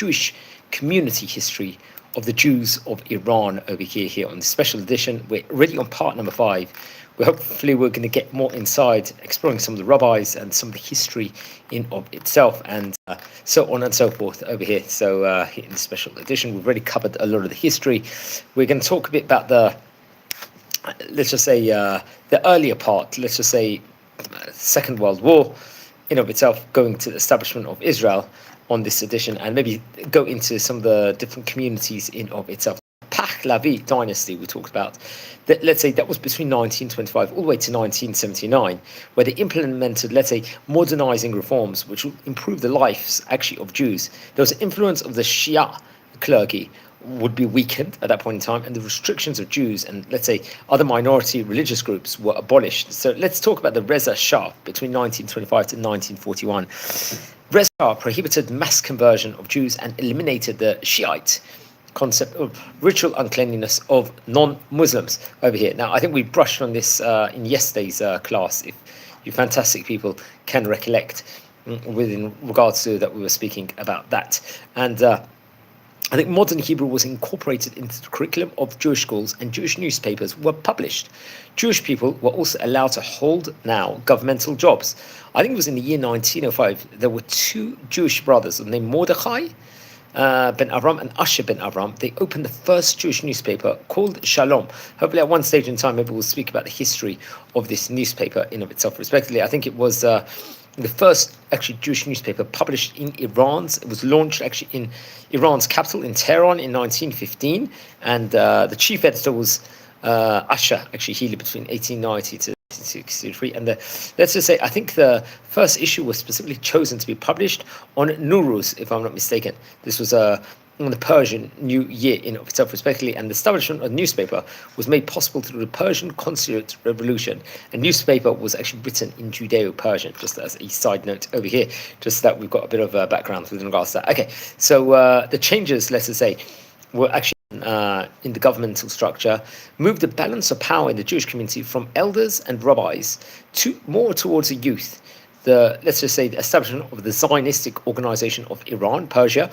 Jewish community history of the Jews of Iran over here on the special edition. We're already on part number 5. Hopefully we're going to get more inside, exploring some of the rabbis and some of the history in of itself, and so on and so forth over here. So here in the special edition, we've already covered a lot of the history. We're going to talk a bit about the, let's just say, the earlier part, let's just say, Second World War in of itself, going to the establishment of Israel on this edition, and maybe go into some of the different communities in of itself. Pahlavi dynasty we talked about, that, let's say, that was between 1925 all the way to 1979, where they implemented, let's say, modernizing reforms which will improve the lives actually of Jews. There was an influence of the Shia clergy would be weakened at that point in time, and the restrictions of Jews and, let's say, other minority religious groups were abolished. So let's talk about the Reza Shah between 1925 to 1941. Reza Shah prohibited mass conversion of Jews and eliminated the Shiite concept of ritual uncleanliness of non-Muslims over here. Now, I think we brushed on this in yesterday's class, if you fantastic people can recollect, within regards to that we were speaking about that. And I think modern Hebrew was incorporated into the curriculum of Jewish schools, and Jewish newspapers were published. Jewish people were also allowed to hold now governmental jobs. I think it was in the year 1905, there were 2 Jewish brothers named Mordechai ben Avram and Asher ben Avram. They opened the first Jewish newspaper called Shalom. Hopefully at one stage in time, maybe we'll speak about the history of this newspaper in of itself, respectively. I think it was the first actually Jewish newspaper published in Iran. It was launched actually in Iran's capital, in Tehran, in 1915. And the chief editor was Asher. Actually, he lived between 1890 to 1963. And let's just say, I think the first issue was specifically chosen to be published on Nowruz, if I'm not mistaken. This was on the Persian New Year in of itself, respectively, and the establishment of the newspaper was made possible through the Persian Consulate Revolution. A newspaper was actually written in Judeo-Persian, just as a side note over here, just that we've got a bit of background with regards to that. Okay, so the changes, let's just say, were actually in the governmental structure, moved the balance of power in the Jewish community from elders and rabbis to more towards the youth. Let's just say, the establishment of the Zionistic organization of Iran, Persia,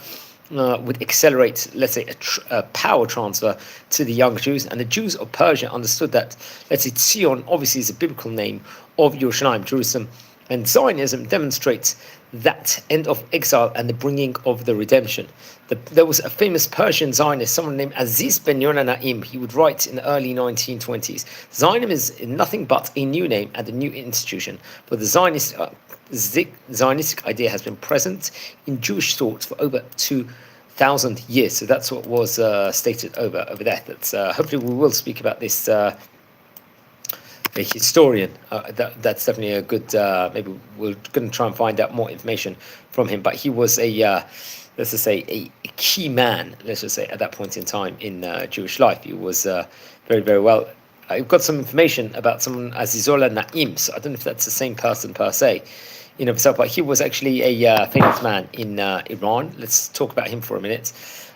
would accelerate, let's say, a power transfer to the young Jews. And the Jews of Persia understood that, let's say, Zion obviously is a biblical name of Yerushalayim, Jerusalem, and Zionism demonstrates that end of exile and the bringing of the redemption. There was a famous Persian Zionist, someone named Aziz ben Yonah Naim. He would write in the early 1920s, Zionism is nothing but a new name and a new institution, but the Zionistic idea has been present in Jewish thought for over 2,000 years. So that's what was stated over there. That's hopefully we will speak about this. A historian, that's definitely a good, maybe we're going to try and find out more information from him, but he was let's just say, a key man, let's just say, at that point in time in Jewish life. He was very, very well. I've got some information about someone, Azizullah Naim, so I don't know if that's the same person per se, in of itself, but he was actually a famous man in Iran. Let's talk about him for a minute.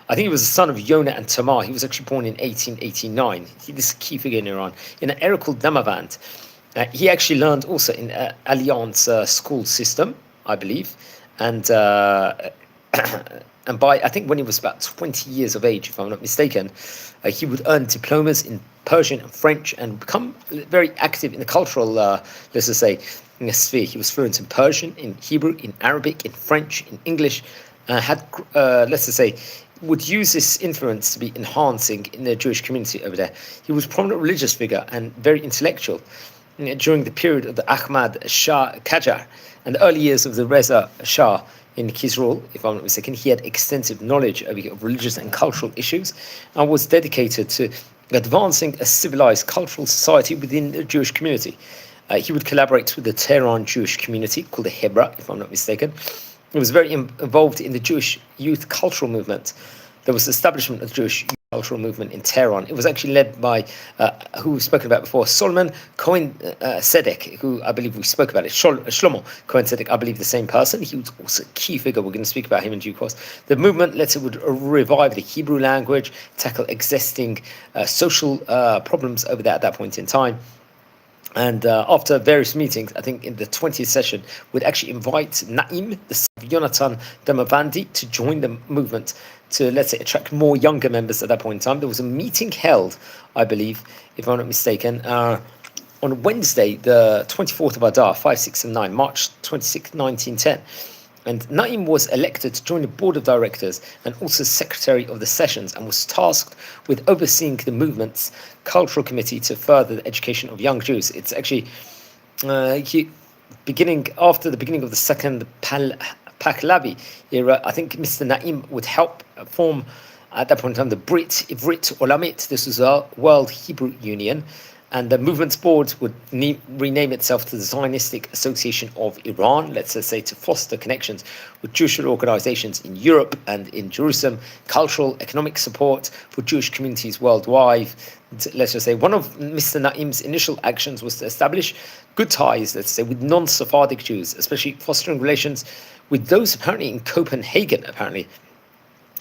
I think he was the son of Yonah and Tamar. He was actually born in 1889. This is a key figure in Iran. In an area called Damavand. He actually learned also in Alliance school system, I believe. And and by, I think when he was about 20 years of age, if I'm not mistaken, he would earn diplomas in Persian and French and become very active in the cultural, let's just say, in a sphere. He was fluent in Persian, in Hebrew, in Arabic, in French, in English. Had, let's just say, would use this influence to be enhancing in the Jewish community over there. He was a prominent religious figure and very intellectual. During the period of the Ahmad Shah Qajar and the early years of the Reza Shah in his rule, if I'm not mistaken, he had extensive knowledge of religious and cultural issues and was dedicated to advancing a civilized cultural society within the Jewish community. He would collaborate with the Tehran Jewish community, called the Hebra, if I'm not mistaken. He was very involved in the Jewish youth cultural movement. There was the establishment of the Jewish youth cultural movement in Tehran. It was actually led by, who we've spoken about before, Solomon Cohen Sedek, who I believe we spoke about it, Shlomo Cohen Sedek, I believe the same person. He was also a key figure. We're going to speak about him in due course. The movement, let's say, would revive the Hebrew language, tackle existing social problems over there at that point in time. And after various meetings, I think in the 20th session, would actually invite Naim, the son of Yonatan Damavandi to join the movement to, let's say, attract more younger members at that point in time. There was a meeting held, I believe, if I'm not mistaken, on Wednesday, the 24th of Adar, 5, 6, and 9, March 26, 1910. And Naim was elected to join the board of directors and also secretary of the sessions, and was tasked with overseeing the movement's cultural committee to further the education of young Jews. It's actually after the beginning of the second Pahlavi era. I think Mr. Naim would help form, at that point in time, the Brit Ivrit Olamit. This was a World Hebrew Union. And the movement's board would rename itself to the Zionistic Association of Iran, let's just say, to foster connections with Jewish organizations in Europe and in Jerusalem, cultural, economic support for Jewish communities worldwide. Let's just say one of Mr. Naim's initial actions was to establish good ties, let's say, with non-Sephardic Jews, especially fostering relations with those apparently in Copenhagen, apparently.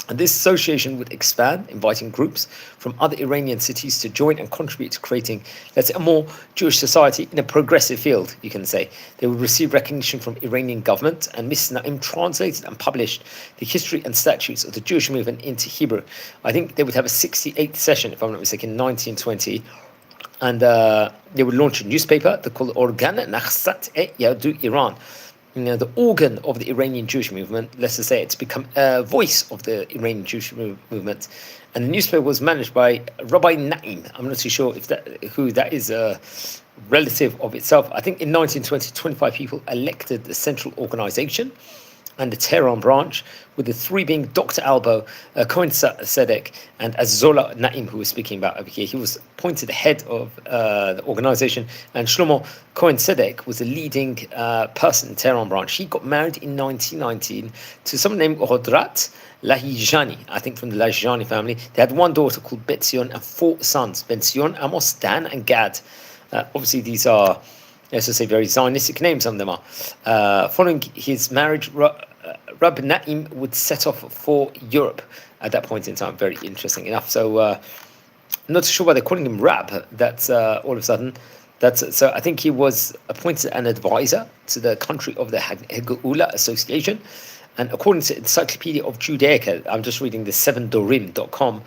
And this association would expand, inviting groups from other Iranian cities to join and contribute to creating, let's say, a more Jewish society in a progressive field, you can say. They would receive recognition from Iranian government, and Mr. Naim translated and published the history and statutes of the Jewish movement into Hebrew. I think they would have a 68th session, if I'm not mistaken, in 1920. And they would launch a newspaper, they called Organ Nachsat Yahudit Iran. The organ of the Iranian Jewish movement, let's just say, it's become a voice of the Iranian Jewish movement. And the newspaper was managed by Rabbi Naim. I'm not too sure who that is, a relative of itself. I think in 1920, 25 people elected the central organization and the Tehran branch, with the three being Dr. Albo, Cohen Sedek, and Azola Naim, who was speaking about over here. He was appointed the head of the organization, and Shlomo Cohen Sedek was the leading person in Tehran branch. He got married in 1919 to someone named Hodrat Lahijani, I think from the Lahijani family. They had one daughter called Betzion and four sons, Benzion, Amos, Dan, and Gad. Obviously, these are, let's just say, very Zionistic names, some of them are. Following his marriage, Rab Naim would set off for Europe at that point in time. Very interesting enough. So, I'm not sure why they're calling him Rab. That's all of a sudden. So I think he was appointed an advisor to the country of the Hagula Association. And according to Encyclopedia of Judaica, I'm just reading the 7dorim.com,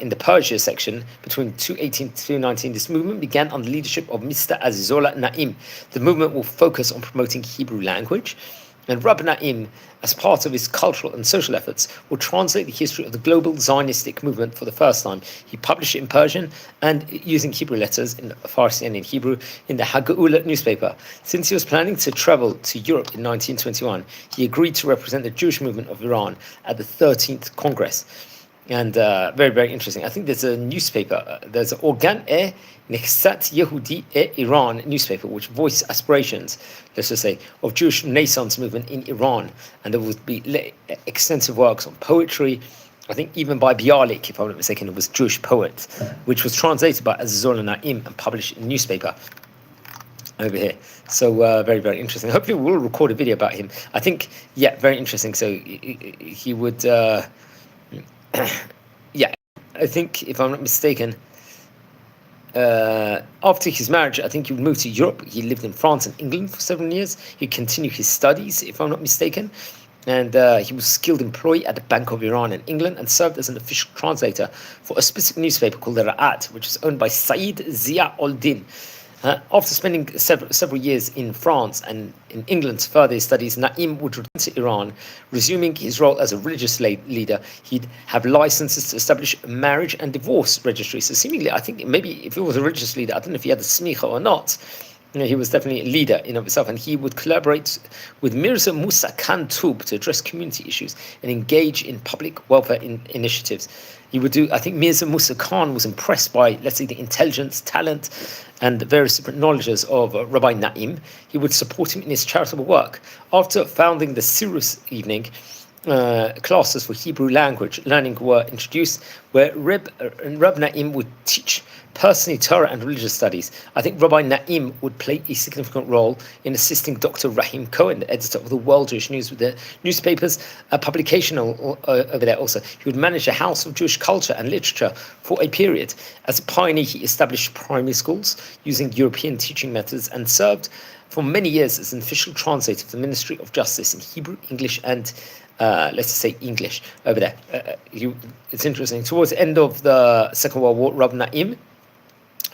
in the Persia section, between 218 to 219, this movement began under the leadership of Mr. Azizola Naim. The movement will focus on promoting Hebrew language, and Rabbi Naim, as part of his cultural and social efforts, will translate the history of the global Zionistic movement for the first time. He published it in Persian and using Hebrew letters in Farsi and in Hebrew in the Hagula newspaper. Since he was planning to travel to Europe in 1921, he agreed to represent the Jewish movement of Iran at the 13th Congress. And very, very interesting. I think there's a newspaper, there's an Organ Nechsat Yehudi Iran newspaper, which voiced aspirations, let's just say, of Jewish Renaissance movement in Iran. And there would be extensive works on poetry, I think even by Bialik, if I'm not mistaken, it was Jewish poet, which was translated by Azizola Naim and published in a newspaper over here. So very, very interesting. Hopefully we'll record a video about him. I think, yeah, very interesting. So he would... yeah, I think, if I'm not mistaken, after his marriage, I think he moved to Europe. He lived in France and England for 7 years. He continued his studies, if I'm not mistaken, and he was a skilled employee at the Bank of Iran in England and served as an official translator for a specific newspaper called the Ra'at, which is owned by Saeed Zia al-Din. After spending several years in France and in England to further his studies, Naim would return to Iran, resuming his role as a religious leader. He'd have licenses to establish marriage and divorce registries. So seemingly, I think maybe if he was a religious leader, I don't know if he had a smicha or not. He was definitely a leader in of himself, and he would collaborate with Mirza Musa Khan Tub to address community issues and engage in public welfare initiatives. He would do, I think Mirza Musa Khan was impressed by, let's say, the intelligence, talent, and the various different knowledges of Rabbi Naim. He would support him in his charitable work. After founding the Sirius Evening, classes for Hebrew language learning were introduced, where Reb Naim would teach personally Torah and religious studies. I think Rabbi Naim would play a significant role in assisting Dr. Rahim Cohen, the editor of the World Jewish News, with the newspapers publication over there also. He would manage a house of Jewish culture and literature for a period. As a pioneer, he established primary schools using European teaching methods and served for many years as an official translator of the Ministry of Justice in Hebrew, English, and let's say English over there. It's interesting. Towards the end of the Second World War, Rab Naim,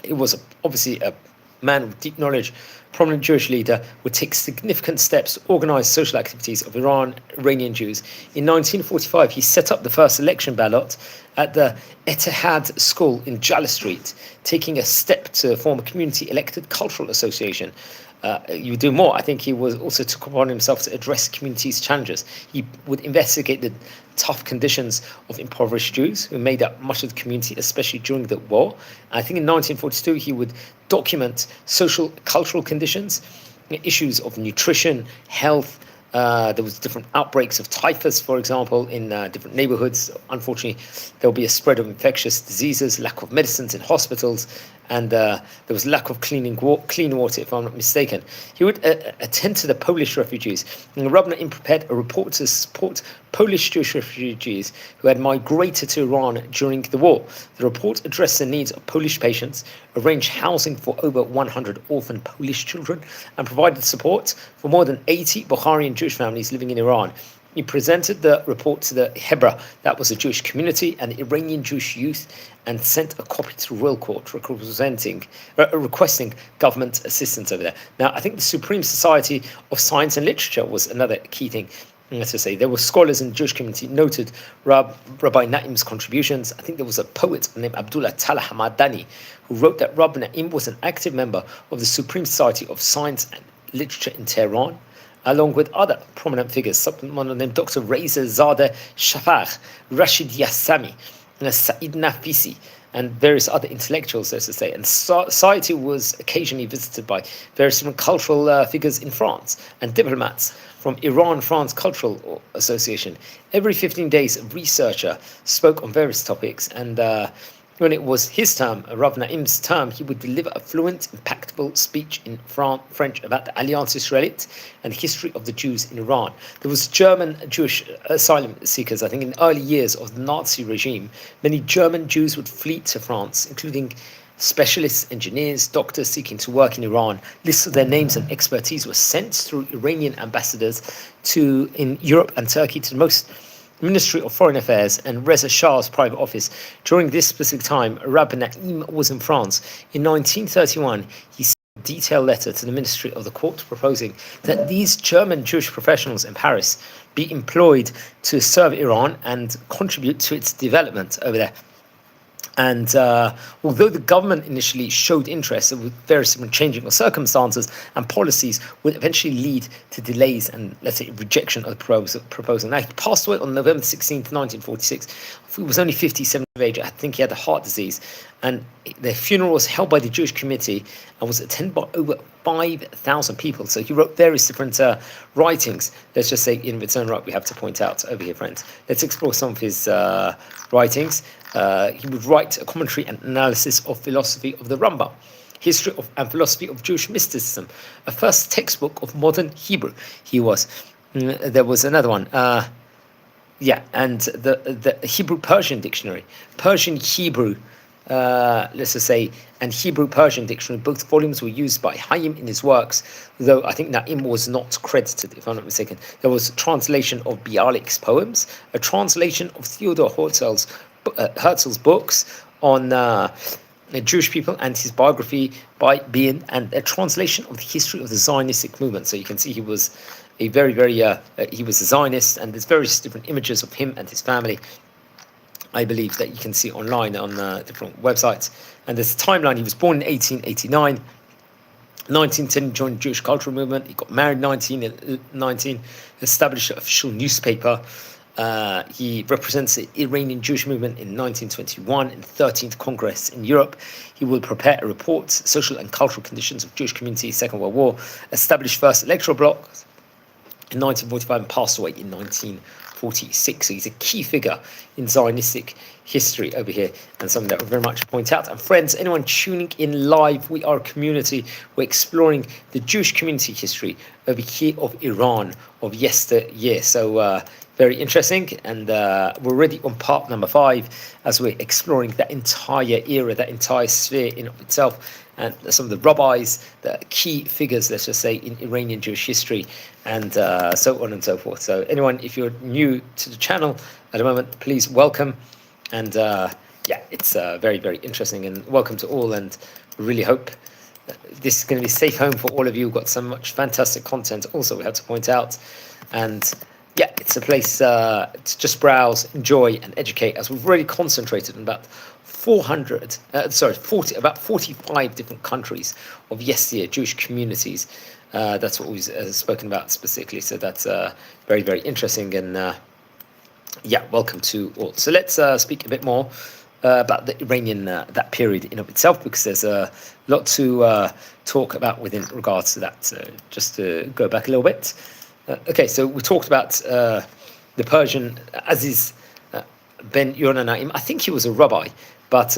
it was obviously a man with deep knowledge, prominent Jewish leader, would take significant steps to organize social activities of Iranian Jews. In 1945, he set up the first election ballot at the Etihad School in Jala Street, taking a step to form a community-elected cultural association. You would do more. I think he was also took upon himself to address communities' challenges. He would investigate the tough conditions of impoverished Jews who made up much of the community, especially during the war. I think in 1942 he would document social, cultural conditions, issues of nutrition, health. There was different outbreaks of typhus, for example, in different neighborhoods. Unfortunately, there will be a spread of infectious diseases, lack of medicines in hospitals, and there was lack of clean water, if I'm not mistaken. He would attend to the Polish refugees. And Rab Naim prepared a report to support Polish Jewish refugees who had migrated to Iran during the war. The report addressed the needs of Polish patients, arranged housing for over 100 orphan Polish children, and provided support for more than 80 Bukharian Jewish families living in Iran. He presented the report to the Hebra, that was a Jewish community, and the Iranian Jewish youth, and sent a copy to the royal court requesting government assistance over there. Now, I think the Supreme Society of Science and Literature was another key thing. Let's just say there were scholars in the Jewish community noted Rabbi Naim's contributions. I think there was a poet named Abdullah Talah Hamadani who wrote that Rabbi Naim was an active member of the Supreme Society of Science and Literature in Tehran, along with other prominent figures, someone named Dr. Reza Zadeh Shafar, Rashid Yassami, Said Nafisi, and various other intellectuals, so to say. And society was occasionally visited by various different cultural figures in France and diplomats from Iran-France Cultural Association. Every 15 days, a researcher spoke on various topics, and when it was his term, Rav Naim's term, he would deliver a fluent, impactful speech in French about the Alliance Israélite and the history of the Jews in Iran. There was German Jewish asylum seekers. I think in the early years of the Nazi regime, many German Jews would flee to France, including specialists, engineers, doctors seeking to work in Iran. Lists of their names and expertise were sent through Iranian ambassadors in Europe and Turkey to the most Ministry of Foreign Affairs and Reza Shah's private office. During this specific time, Rabbi Naim was in France. In 1931, he sent a detailed letter to the Ministry of the Court proposing that these German Jewish professionals in Paris be employed to serve Iran and contribute to its development over there. And although the government initially showed interest, with various different changing of circumstances and policies would eventually lead to delays and, let's say, rejection of the proposal. Now, he passed away on November 16th, 1946. He was only 57 of age. I think he had a heart disease. And the funeral was held by the Jewish committee and was attended by over 5,000 people. So he wrote various different writings. Let's just say, in its own right, we have to point out over here, friends. Let's explore some of his writings. He would write a commentary and analysis of philosophy of the Rambam, history of and philosophy of Jewish mysticism, a first textbook of modern Hebrew. He was. There was another one. And the Hebrew-Persian dictionary, Persian-Hebrew, let's just say, and Hebrew-Persian dictionary. Both volumes were used by Hayim in his works, though I think Naim was not credited, if I'm not mistaken. There was a translation of Bialik's poems, a translation of Theodor Herzl's books on Jewish people and his biography by Bien, and a translation of the history of the Zionistic movement. So you can see he was a very, he was a Zionist, and there's various different images of him and his family, I believe, that you can see online on different websites. And there's a timeline. He was born in 1889. 1910, he joined the Jewish cultural movement. He got married in 1919, established an official newspaper. He represents the Iranian Jewish movement in 1921 in the 13th Congress in Europe. He will prepare a report, Social and Cultural Conditions of Jewish Communities, Second World War, established first electoral bloc in 1945 and passed away in 1947. 1946. So he's a key figure in Zionistic history over here, and something that we very much point out. And friends, anyone tuning in live, we are a community. We're exploring the Jewish community history over here of Iran of yesteryear. So very interesting, and we're already on part number 5 as we're exploring that entire era, that entire sphere in of itself, and some of the rabbis, the key figures, let's just say, in Iranian Jewish history, and so on and so forth. So anyone, if you're new to the channel at the moment, please welcome. And yeah, it's very, very interesting, and welcome to all, and we really hope that this is going to be a safe home for all of you. We've got so much fantastic content also we have to point out, and yeah, it's a place to just browse, enjoy, and educate, as we've really concentrated on about 45 different countries of yesteryear, Jewish communities. That's what we've spoken about specifically. So that's very, very interesting, and yeah, welcome to all. So let's speak a bit more about the Iranian, that period in of itself, because there's a lot to talk about within regards to that. So just to go back a little bit. Okay, so we talked about the Persian Aziz ben Yonanaim. I think he was a rabbi, but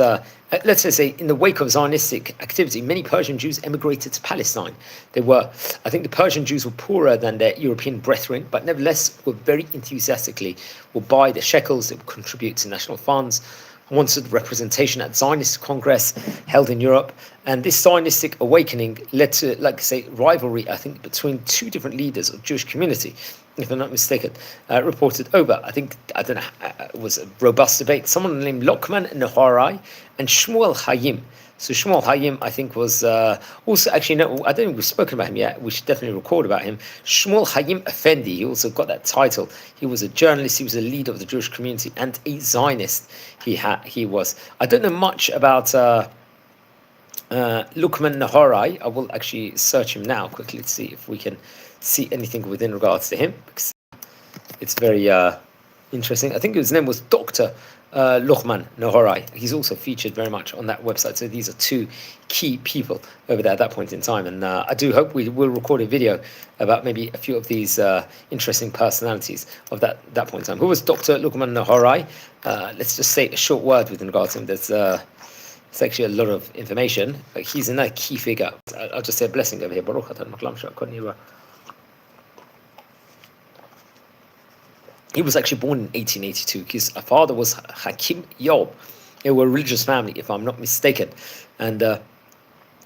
let's just say in the wake of Zionistic activity, many Persian Jews emigrated to Palestine. I think the Persian Jews were poorer than their European brethren, but nevertheless were very enthusiastically will buy the shekels, that would contribute to national funds, wanted representation at Zionist Congress held in Europe. And this Zionistic awakening led to, like I say, rivalry, I think, between two different leaders of Jewish community, if I'm not mistaken, reported over. I don't know, it was a robust debate. Someone named Lokman Nehorai and Shmuel Hayim. So Shmuel Hayim, I think, was also, actually, no, I don't think we've spoken about him yet. We should definitely record about him. Shmuel Hayim Effendi, he also got that title. He was a journalist, he was a leader of the Jewish community, and a Zionist he was. I don't know much about Lukman Naharai. I will actually search him now quickly to see if we can see anything within regards to him, because it's very interesting. I think his name was Dr. Luqman Naharai. He's also featured very much on that website. So these are two key people over there at that point in time. And I do hope we will record a video about maybe a few of these interesting personalities of that point in time. Who was Dr. Luqman Naharai? Let's just say a short word with regards to him. There's actually a lot of information, but he's another key figure. I'll just say a blessing over here. Baruch atah maklam shakon. He was actually born in 1882. His father was Hakim Yob. They were a religious family, if I'm not mistaken. And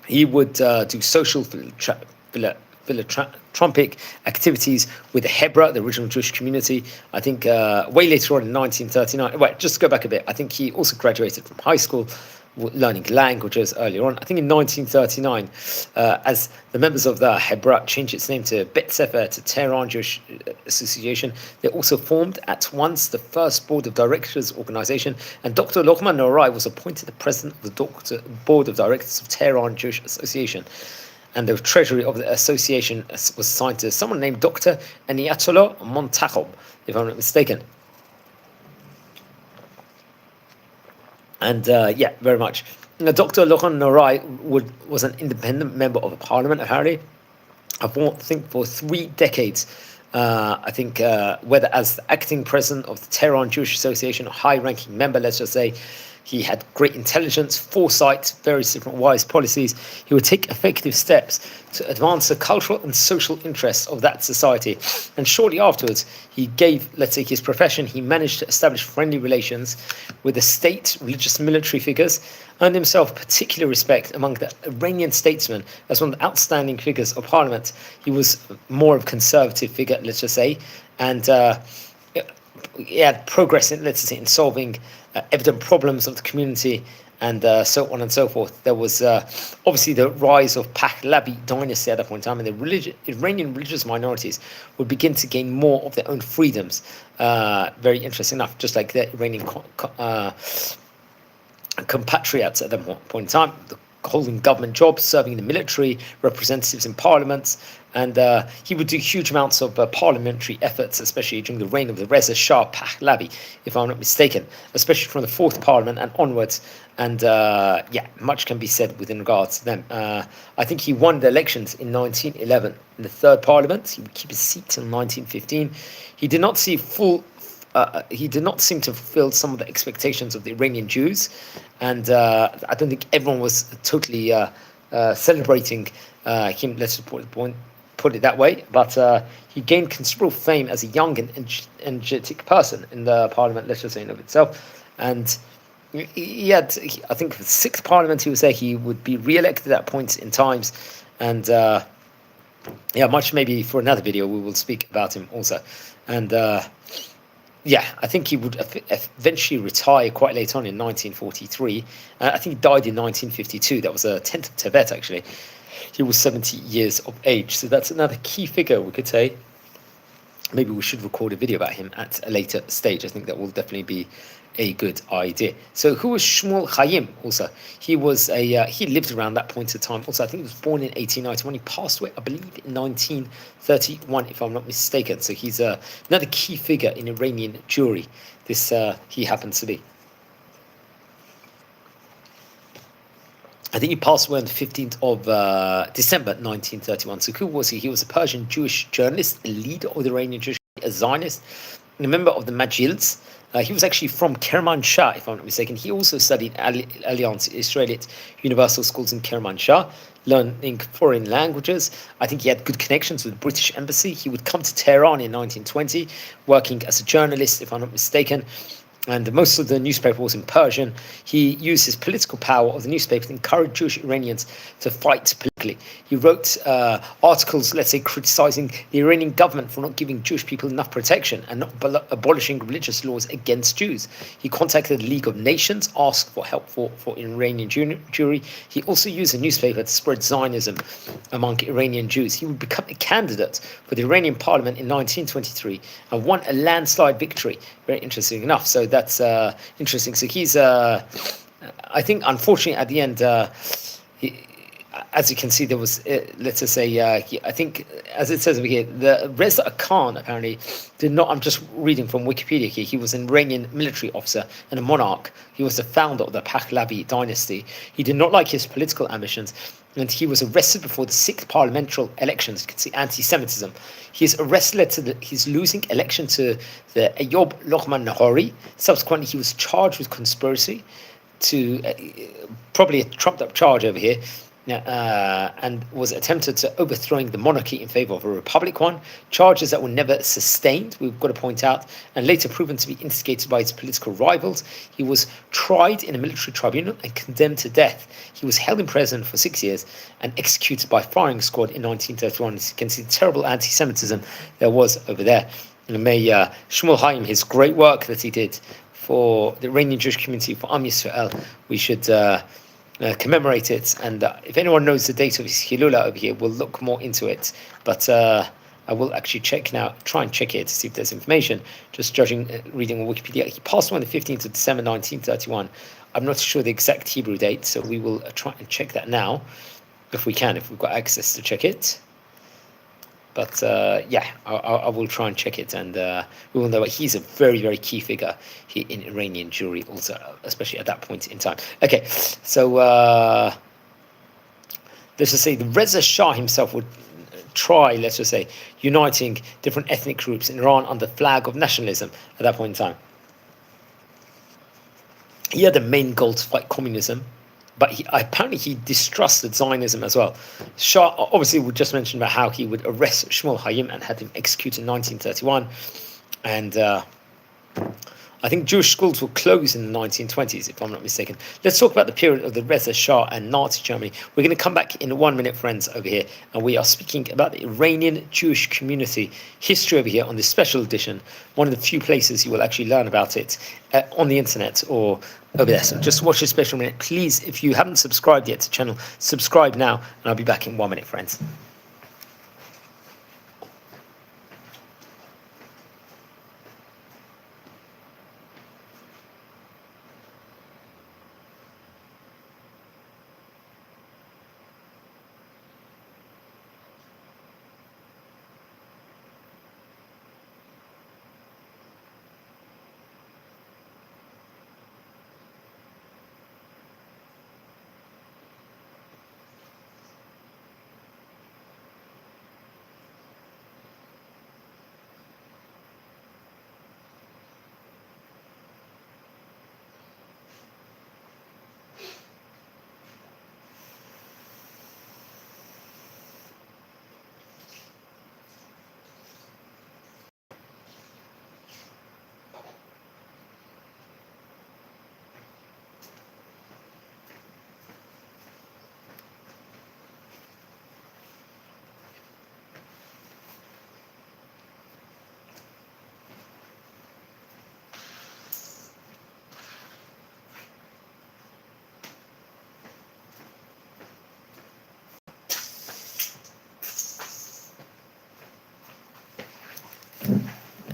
he would do social philanthropic activities with the Hebra, the original Jewish community. I think way later on in 1939. Wait, just to go back a bit. I think he also graduated from high school, learning languages earlier on. I think in 1939, as the members of the Hebra changed its name to Bet Sefer, to Tehran Jewish Association, they also formed at once the first board of directors organization, and Dr. Lokman Norai was appointed the president of the board of directors of Tehran Jewish Association. And the treasury of the association was assigned to someone named Dr. Aniatollah Montachob, if I'm not mistaken. And yeah, very much. Now, Dr. Lokman Norai was an independent member of the parliament, apparently. I think for 3 decades. I think whether as the acting president of the Tehran Jewish Association, a high-ranking member, let's just say, he had great intelligence, foresight, various different wise policies. He would take effective steps to advance the cultural and social interests of that society. And shortly afterwards, he gave, let's say, his profession. He managed to establish friendly relations with the state, religious, military figures, earned himself particular respect among the Iranian statesmen as one of the outstanding figures of parliament. He was more of a conservative figure, let's just say, and he had progress in, let's say, in solving evident problems of the community, and so on and so forth. There was obviously the rise of Pahlavi dynasty at that point in time, and the Iranian religious minorities would begin to gain more of their own freedoms. Very interesting enough, just like the Iranian compatriots at that point in time, holding government jobs, serving in the military, representatives in parliaments, and he would do huge amounts of parliamentary efforts, especially during the reign of the Reza Shah Pahlavi, if I'm not mistaken, especially from the 4th Parliament and onwards. And yeah, much can be said within regards to them. I think he won the elections in 1911 in the 3rd Parliament. He would keep his seat until 1915. He did not see he did not seem to fulfill some of the expectations of the Iranian Jews, and I don't think everyone was totally celebrating him. Let's just put it that way. But he gained considerable fame as a young and energetic person in the parliament, let's just say, in of itself. And he had, I think, the sixth parliament he was there. He would be re-elected at points in times, and yeah, much maybe for another video we will speak about him also. And yeah, I think he would eventually retire quite late on in 1943. I think he died in 1952. That was a 10th of Tebet, actually. He was 70 years of age. So that's another key figure, we could say. Maybe we should record a video about him at a later stage. I think that will definitely be a good idea. So who was Shmuel Chaim also? He was he lived around that point of time. Also, I think he was born in 1891. He passed away, I believe, in 1931, if I'm not mistaken. So he's another key figure in Iranian Jewry. This he happens to be. I think he passed away on the 15th of December 1931. So who was he? He was a Persian Jewish journalist, a leader of the Iranian Jewish, a Zionist, and a member of the Majils. He was actually from Kermanshah, if I'm not mistaken. He also studied Alliance Israelite Universal Schools in Kermanshah, learning foreign languages. I think he had good connections with the British Embassy. He would come to Tehran in 1920, working as a journalist, if I'm not mistaken. And most of the newspaper was in Persian. He used his political power of the newspaper to encourage Jewish Iranians to fight politically. He wrote articles, let's say, criticizing the Iranian government for not giving Jewish people enough protection and not abolishing religious laws against Jews. He contacted the League of Nations, asked for help for Iranian Jewry. He also used the newspaper to spread Zionism among Iranian Jews. He would become a candidate for the Iranian parliament in 1923 and won a landslide victory. Very interesting enough. So that's interesting. So he's, I think, unfortunately, at the end, as you can see, there was, let's just say, I think, as it says over here, the Reza Khan apparently did not, I'm just reading from Wikipedia here, he was an Iranian military officer and a monarch. He was the founder of the Pahlavi dynasty. He did not like his political ambitions, and he was arrested before the 6th parliamentary elections. You can see anti-Semitism. His arrest led to his losing election to the Ayob Lochman Nahori. Subsequently, he was charged with conspiracy to, probably a trumped-up charge over here, and was attempted to overthrowing the monarchy in favor of a republic one, charges that were never sustained, we've got to point out, and later proven to be instigated by his political rivals. He was tried in a military tribunal and condemned to death. He was held in prison for 6 years and executed by firing squad in 1931. You can see the terrible anti-Semitism there was over there. And may Shmuel Chaim, his great work that he did for the Iranian Jewish community, for Am Yisrael, we should commemorate it. And if anyone knows the date of his Hilula over here, we'll look more into it. But I will actually check now, try and check it to see if there's information. Just reading on Wikipedia, he passed away on the 15th of December 1931. I'm not sure the exact Hebrew date, so we will try and check that now, if we can, if we've got access to check it. But yeah, I will try and check it, and we will know. He's a very, very key figure here in Iranian Jewry, also, especially at that point in time. Okay, so let's just say the Reza Shah himself would try, let's just say, uniting different ethnic groups in Iran under the flag of nationalism at that point in time. He had the main goal to fight communism, but apparently he distrusted Zionism as well. Shah, obviously, we just mentioned about how he would arrest Shmuel Chaim and had him executed in 1931. And I think Jewish schools were closed in the 1920s, if I'm not mistaken. Let's talk about the period of the Reza Shah and Nazi Germany. We're going to come back in 1 minute, friends, over here. And we are speaking about the Iranian Jewish community history over here on this special edition. One of the few places you will actually learn about it on the internet or over there. So just watch this special minute. Please, if you haven't subscribed yet to the channel, subscribe now. And I'll be back in 1 minute, friends.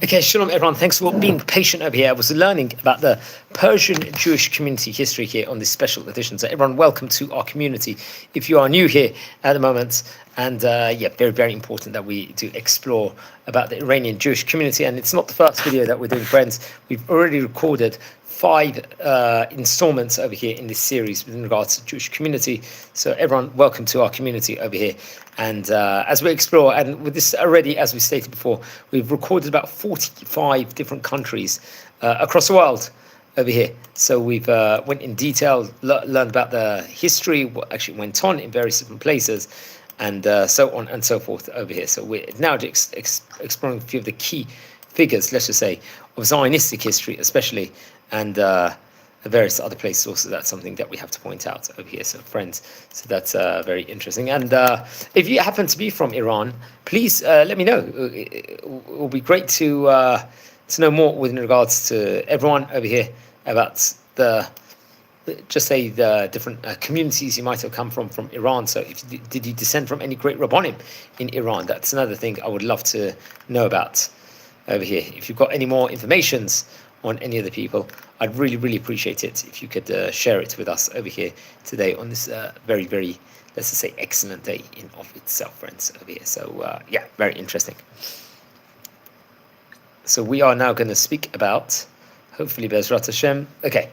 Okay, shalom everyone. Thanks for being patient over here. I was learning about the Persian Jewish community history here on this special edition. So everyone, welcome to our community. If you are new here at the moment, and very, very important that we do explore about the Iranian Jewish community. And it's not the first video that we're doing, friends. We've already recorded 5 installments over here in this series with regards to Jewish community. So everyone, welcome to our community over here. And as we explore, and with this already, as we stated before, we've recorded about 45 different countries across the world over here. So we've went in detail, learned about the history, what actually went on in various different places, and so on and so forth over here. So we're now exploring a few of the key figures, let's just say, of Zionistic history, especially, and various other places also. That's something that we have to point out over here. So friends, so that's very interesting. And if you happen to be from Iran, please let me know. It will be great to know more with regards to everyone over here about the different communities you might have come from Iran. So did you descend from any great Rabbonim in Iran? That's another thing I would love to know about over here. If you've got any more informations on any of the people, I'd really, really appreciate it if you could share it with us over here today on this very, very, let's just say, excellent day in of itself, friends, over here. So very interesting. So we are now going to speak about, hopefully, Bezrat Hashem. Okay,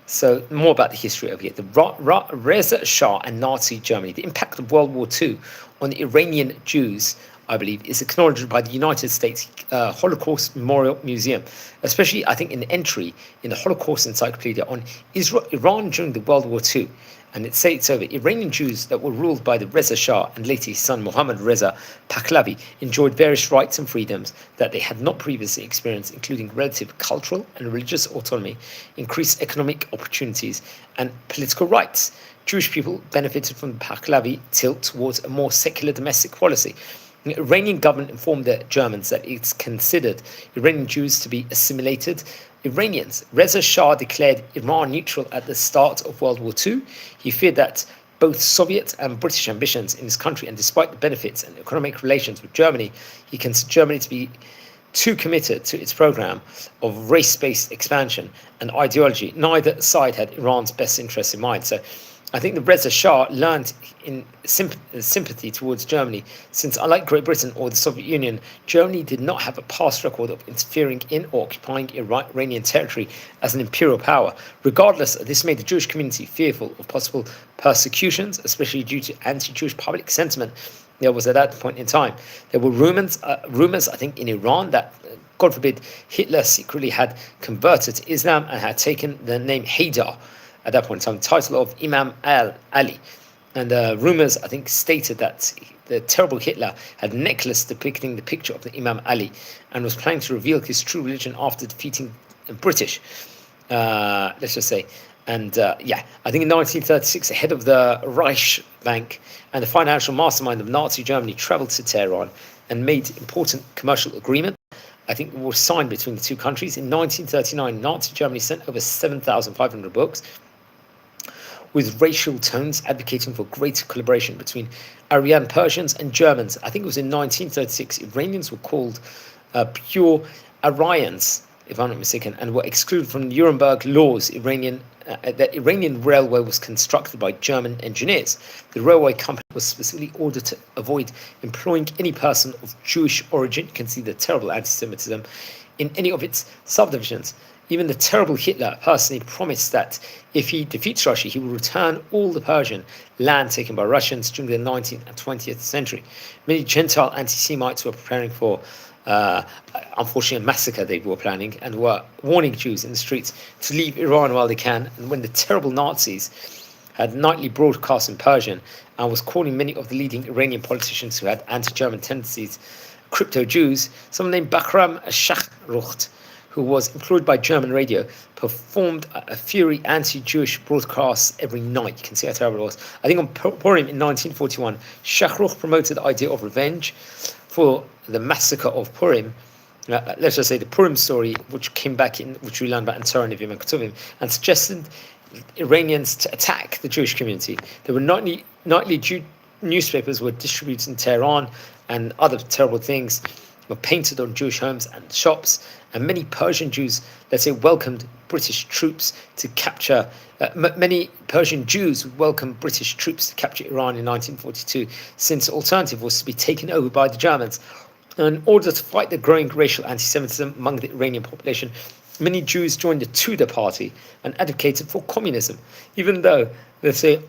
so more about the history over here. The Reza Shah and Nazi Germany, the impact of World War II on the Iranian Jews, I believe, is acknowledged by the United States Holocaust Memorial Museum, especially, I think, in the entry in the Holocaust Encyclopedia on Iran during the World War II. And it states over, Iranian Jews that were ruled by the Reza Shah and later his son Mohammad Reza Pahlavi enjoyed various rights and freedoms that they had not previously experienced, including relative cultural and religious autonomy, increased economic opportunities, and political rights. Jewish people benefited from the Pahlavi tilt towards a more secular domestic policy. The Iranian government informed the Germans that it considered Iranian Jews to be assimilated Iranians. Reza Shah declared Iran neutral at the start of World War II. He feared that both Soviet and British ambitions in his country, and despite the benefits and economic relations with Germany, he considered Germany to be too committed to its program of race-based expansion and ideology. Neither side had Iran's best interests in mind. So I think the Reza Shah learned in sympathy towards Germany, since unlike Great Britain or the Soviet Union, Germany did not have a past record of interfering in or occupying Iranian territory as an imperial power. Regardless, this made the Jewish community fearful of possible persecutions, especially due to anti-Jewish public sentiment there was at that point in time. There were rumors, I think, in Iran that, God forbid, Hitler secretly had converted to Islam and had taken the name Haydar at that point in time, the title of Imam Ali. And rumors, I think, stated that the terrible Hitler had a necklace depicting the picture of the Imam Ali and was planning to reveal his true religion after defeating the British, let's just say. And I think in 1936, the head of the Reich Bank and the financial mastermind of Nazi Germany traveled to Tehran and made important commercial agreement. I think it was signed between the two countries. In 1939, Nazi Germany sent over 7,500 books with racial tones advocating for greater collaboration between Aryan Persians and Germans. I think it was in 1936, Iranians were called pure Aryans, if I'm not mistaken, and were excluded from the Nuremberg laws. The Iranian railway was constructed by German engineers. The railway company was specifically ordered to avoid employing any person of Jewish origin. You can see the terrible anti-Semitism in any of its subdivisions. Even the terrible Hitler personally promised that if he defeats Russia, he will return all the Persian land taken by Russians during the 19th and 20th century. Many Gentile anti-Semites were preparing for, unfortunately, a massacre they were planning, and were warning Jews in the streets to leave Iran while they can. And when the terrible Nazis had nightly broadcast in Persian and was calling many of the leading Iranian politicians who had anti-German tendencies crypto-Jews, someone named Bahram Shahrucht, who was employed by German radio, performed a fury anti-Jewish broadcasts every night. You can see how terrible it was. I think on Purim in 1941, Shahruch promoted the idea of revenge for the massacre of Purim. Let's just say the Purim story, which came back in, which we learned about in Torah, Nevi'im, and Ketuvim, and suggested Iranians to attack the Jewish community. There were nightly newspapers were distributed in Tehran and other terrible things were painted on Jewish homes and shops, and many Persian Jews, let's say, welcomed British troops to capture. Many Persian Jews welcomed British troops to capture Iran in 1942, since the alternative was to be taken over by the Germans. In order to fight the growing racial anti-Semitism among the Iranian population, many Jews joined the Tudor party and advocated for communism, even though, let's say,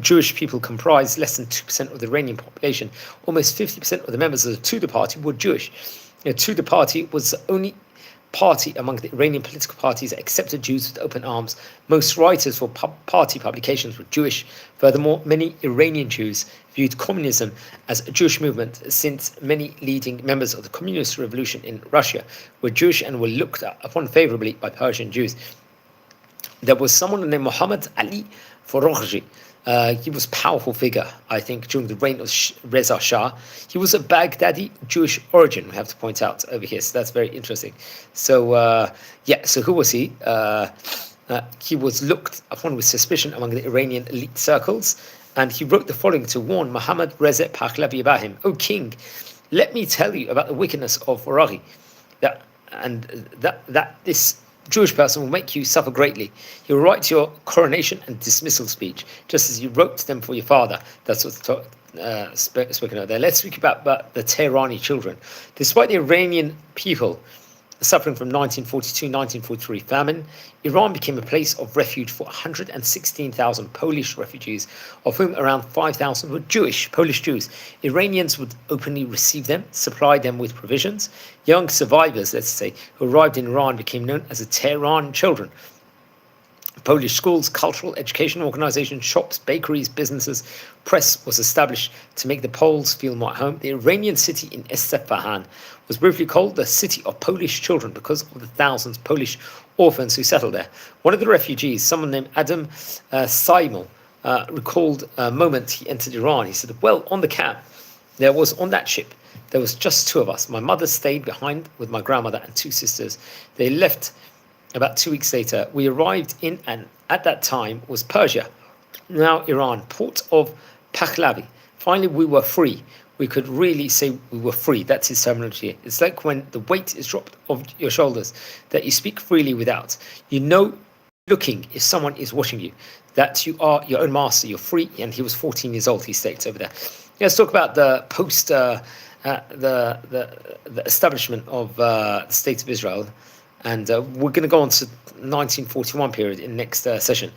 Jewish people comprised less than 2% of the Iranian population. Almost 50% of the members of the Tudor party were Jewish. The Tudor party was the only party among the Iranian political parties that accepted Jews with open arms. Most writers for party publications were Jewish. Furthermore, many Iranian Jews viewed communism as a Jewish movement, since many leading members of the communist revolution in Russia were Jewish and were looked upon favorably by Persian Jews. There was someone named Muhammad Ali Foroghji. He was a powerful figure, I think, during the reign of Reza Shah. He was of Baghdadi Jewish origin, we have to point out over here. So that's very interesting. So, so who was he? He was looked upon with suspicion among the Iranian elite circles, and he wrote the following to warn Muhammad Reza Pahlavi about him. "O king, let me tell you about the wickedness of Foroghji, that this Jewish person will make you suffer greatly. He will write your coronation and dismissal speech, just as you wrote them for your father." That's what's spoken of there. Let's speak about the Tehrani children. Despite the Iranian people suffering from 1942-1943 famine, Iran became a place of refuge for 116,000 Polish refugees, of whom around 5,000 were Polish Jews. Iranians would openly receive them, supply them with provisions. Young survivors, let's say, who arrived in Iran became known as the Tehran children. Polish schools, cultural education organizations, shops, bakeries, businesses, press was established to make the Poles feel more at home. The Iranian city in Isfahan was briefly called the city of Polish children because of the thousands of Polish orphans who settled there. One of the refugees, someone named Adam Saimel, recalled a moment he entered Iran. He said, "Well, on the cab, on that ship, there was just two of us. My mother stayed behind with my grandmother and two sisters. They left about 2 weeks later. We arrived in, and at that time was Persia, now Iran, port of Pahlavi. Finally, we were free. We could really say we were free." That's his terminology. It's like when the weight is dropped off your shoulders, that you speak freely without. You know, looking if someone is watching you, that you are your own master, you're free. And he was 14 years old, he states over there. Let's talk about the post, the establishment of the State of Israel. And we're going to go on to 1941 period in next session.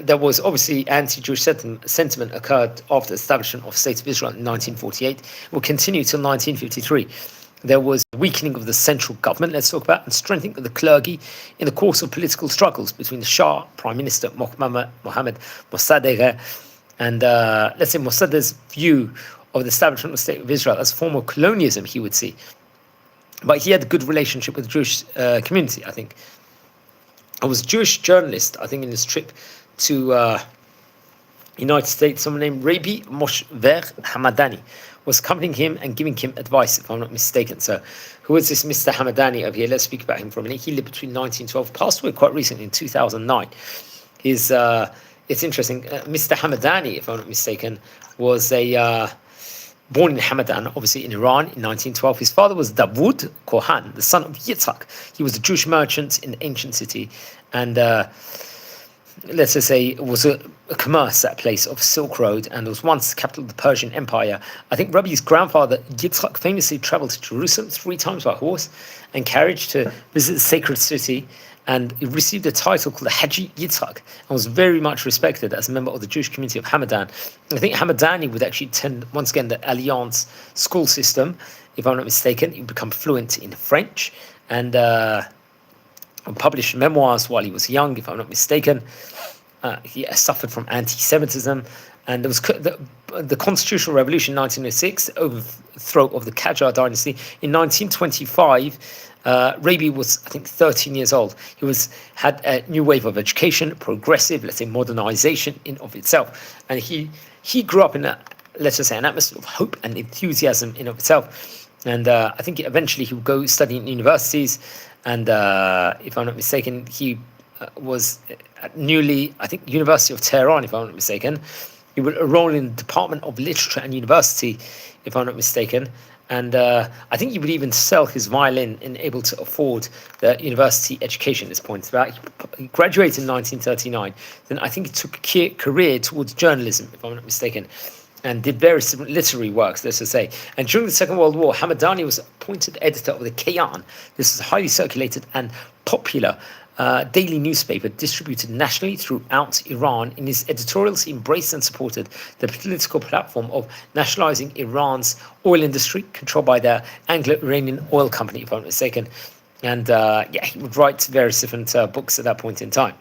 There was obviously anti-Jewish sentiment occurred after the establishment of the State of Israel in 1948. It will continue till 1953. There was weakening of the central government, let's talk about, and strengthening of the clergy in the course of political struggles between the Shah, Prime Minister Mohammad Mossadegh, and let's say Mossadegh's view of the establishment of the State of Israel as a form of colonialism, he would see. But he had a good relationship with the Jewish community, I think. I was a Jewish journalist, I think, in his trip to United States. Someone named Rabbi Moshe Hamadani was accompanying him and giving him advice, if I'm not mistaken. So who is this Mr. Hamadani over here? Let's speak about him for a minute. He lived between 1912, passed away quite recently in 2009. It's interesting. Mr. Hamadani, if I'm not mistaken, was born in Hamadan, obviously in Iran, in 1912. His father was Davud Kohan, the son of Yitzhak. He was a Jewish merchant in the ancient city, and let's just say it was a commerce, that place of Silk Road, and it was once the capital of the Persian Empire. I think Rabbi's grandfather, Yitzhak, famously traveled to Jerusalem 3 times by horse and carriage to visit the sacred city, and he received a title called the Haji Yitzhak and was very much respected as a member of the Jewish community of Hamadan. I think Hamadani would actually attend, once again, the Alliance school system, if I'm not mistaken. He would become fluent in French and published memoirs while he was young, if I'm not mistaken. He suffered from anti-Semitism, and there was the Constitutional Revolution in 1906, the overthrow of the Qajar dynasty. In 1925, Rabbi was, I think, 13 years old. He had a new wave of education, progressive, let's say, modernization in of itself. And he grew up in let's just say, an atmosphere of hope and enthusiasm in of itself. And I think eventually he would go study in universities. And if I'm not mistaken, he was at University of Tehran, if I'm not mistaken. He would enroll in the Department of Literature and University, if I'm not mistaken. And I think he would even sell his violin and able to afford the university education at this point. He graduated in 1939. Then I think he took a career towards journalism, if I'm not mistaken, and did various literary works, let's just say. And during the Second World War, Hamadani was appointed editor of the Kayan. This is a highly circulated and popular daily newspaper distributed nationally throughout Iran. In his editorials, he embraced and supported the political platform of nationalizing Iran's oil industry, controlled by the Anglo-Iranian Oil Company, if I'm not mistaken. And he would write various different books at that point in time.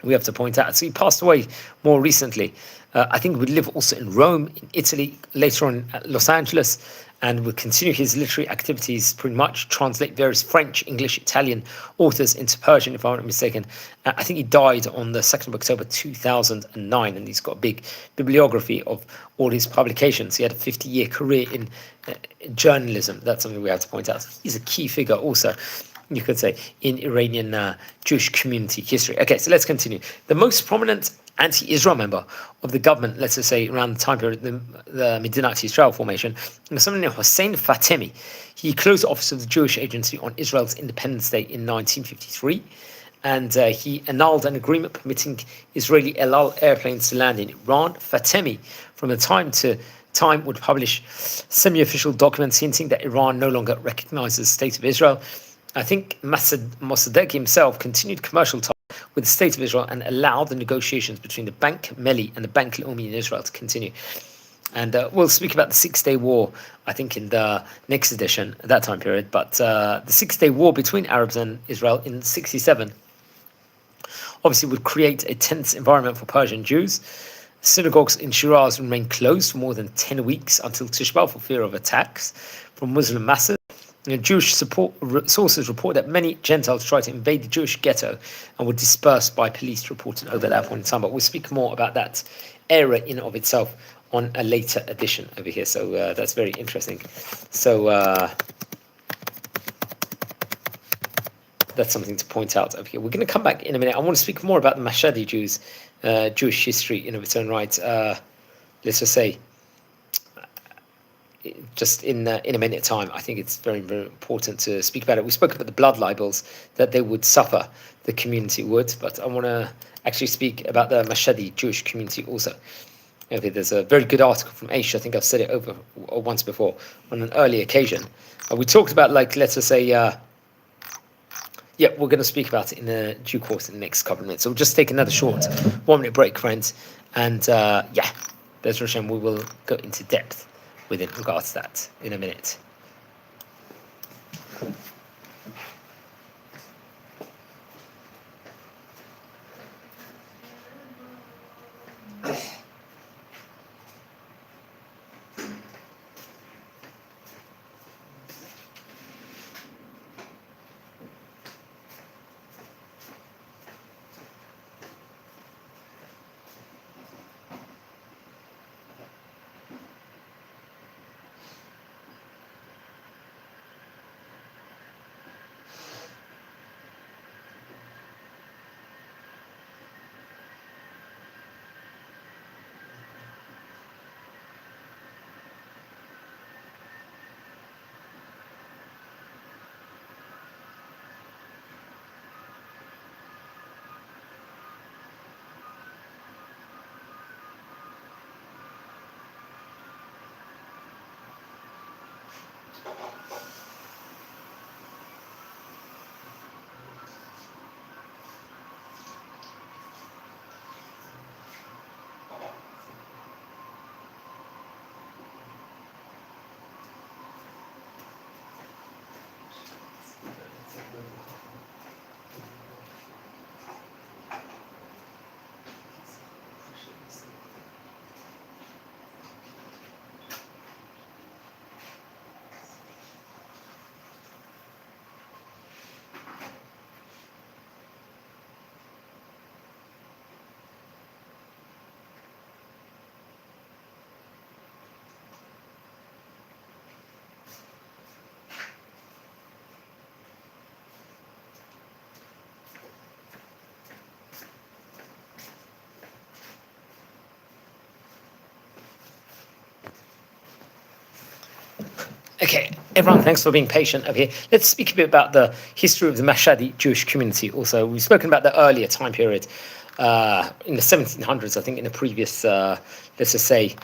We have to point out. So he passed away more recently. I think he would live also in Rome, in Italy, later on at Los Angeles, and would continue his literary activities, pretty much translate various French, English, Italian authors into Persian, if I'm not mistaken. I think he died on the 2nd of October 2009, and he's got a big bibliography of all his publications. He had a 50-year career in journalism. That's something we have to point out. He's a key figure also, you could say, in Iranian Jewish community history. Okay, so let's continue. The most prominent anti-Israel member of the government, let's just say around the time period, the Medinat Israel formation, was someone named Hossein Fatemi. He closed the office of the Jewish Agency on Israel's Independence Day in 1953, and he annulled an agreement permitting Israeli El Al airplanes to land in Iran. Fatemi, from the time to time, would publish semi-official documents hinting that Iran no longer recognizes the state of Israel. I think Mossadegh himself continued commercial ties with the state of Israel and allowed the negotiations between the Bank Meli and the Bank Leumi in Israel to continue. And we'll speak about the Six-Day War, I think, in the next edition, at that time period. But the Six-Day War between Arabs and Israel in 1967 obviously would create a tense environment for Persian Jews. Synagogues in Shiraz remained closed for more than 10 weeks until Tisha B'Av for fear of attacks from Muslim masses. Jewish sources report that many Gentiles tried to invade the Jewish ghetto and were dispersed by police, reported over that point in time. But we'll speak more about that era in and of itself on a later edition over here. So that's very interesting. So that's something to point out over here. We're going to come back in a minute. I want to speak more about the Mashhadi Jews, Jewish history in of its own right. Let's just say, just in a minute time. I think it's very, very important to speak about it. We spoke about the blood libels that they would suffer, the community would, but I want to actually speak about the Mashhadi Jewish community also. Okay, there's a very good article from Aish. I think I've said it over once before on an early occasion. We talked about, like, let's just say, we're going to speak about it in the due course in the next couple of minutes. So we'll just take another short 1 minute break, friends. And Bez Hashem, we will go into depth within regards to that in a minute. Okay, everyone, thanks for being patient over here. Let's speak a bit about the history of the Mashhadi Jewish community. Also, we've spoken about the earlier time period in the 1700s, I think, in a previous, let's just say,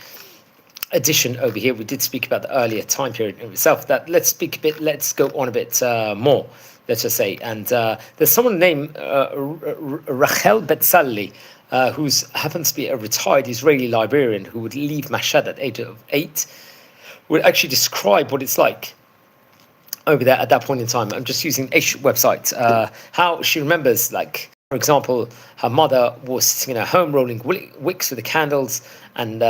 edition over here. We did speak about the earlier time period in itself. Let's go on a bit more, let's just say. And there's someone named Rachel Betzalli, who happens to be a retired Israeli librarian who would leave Mashhad at the age of 8, would actually describe what it's like over there at that point in time. I'm just using Aish website. How she remembers, like, for example, her mother was sitting in her home rolling wicks with the candles, and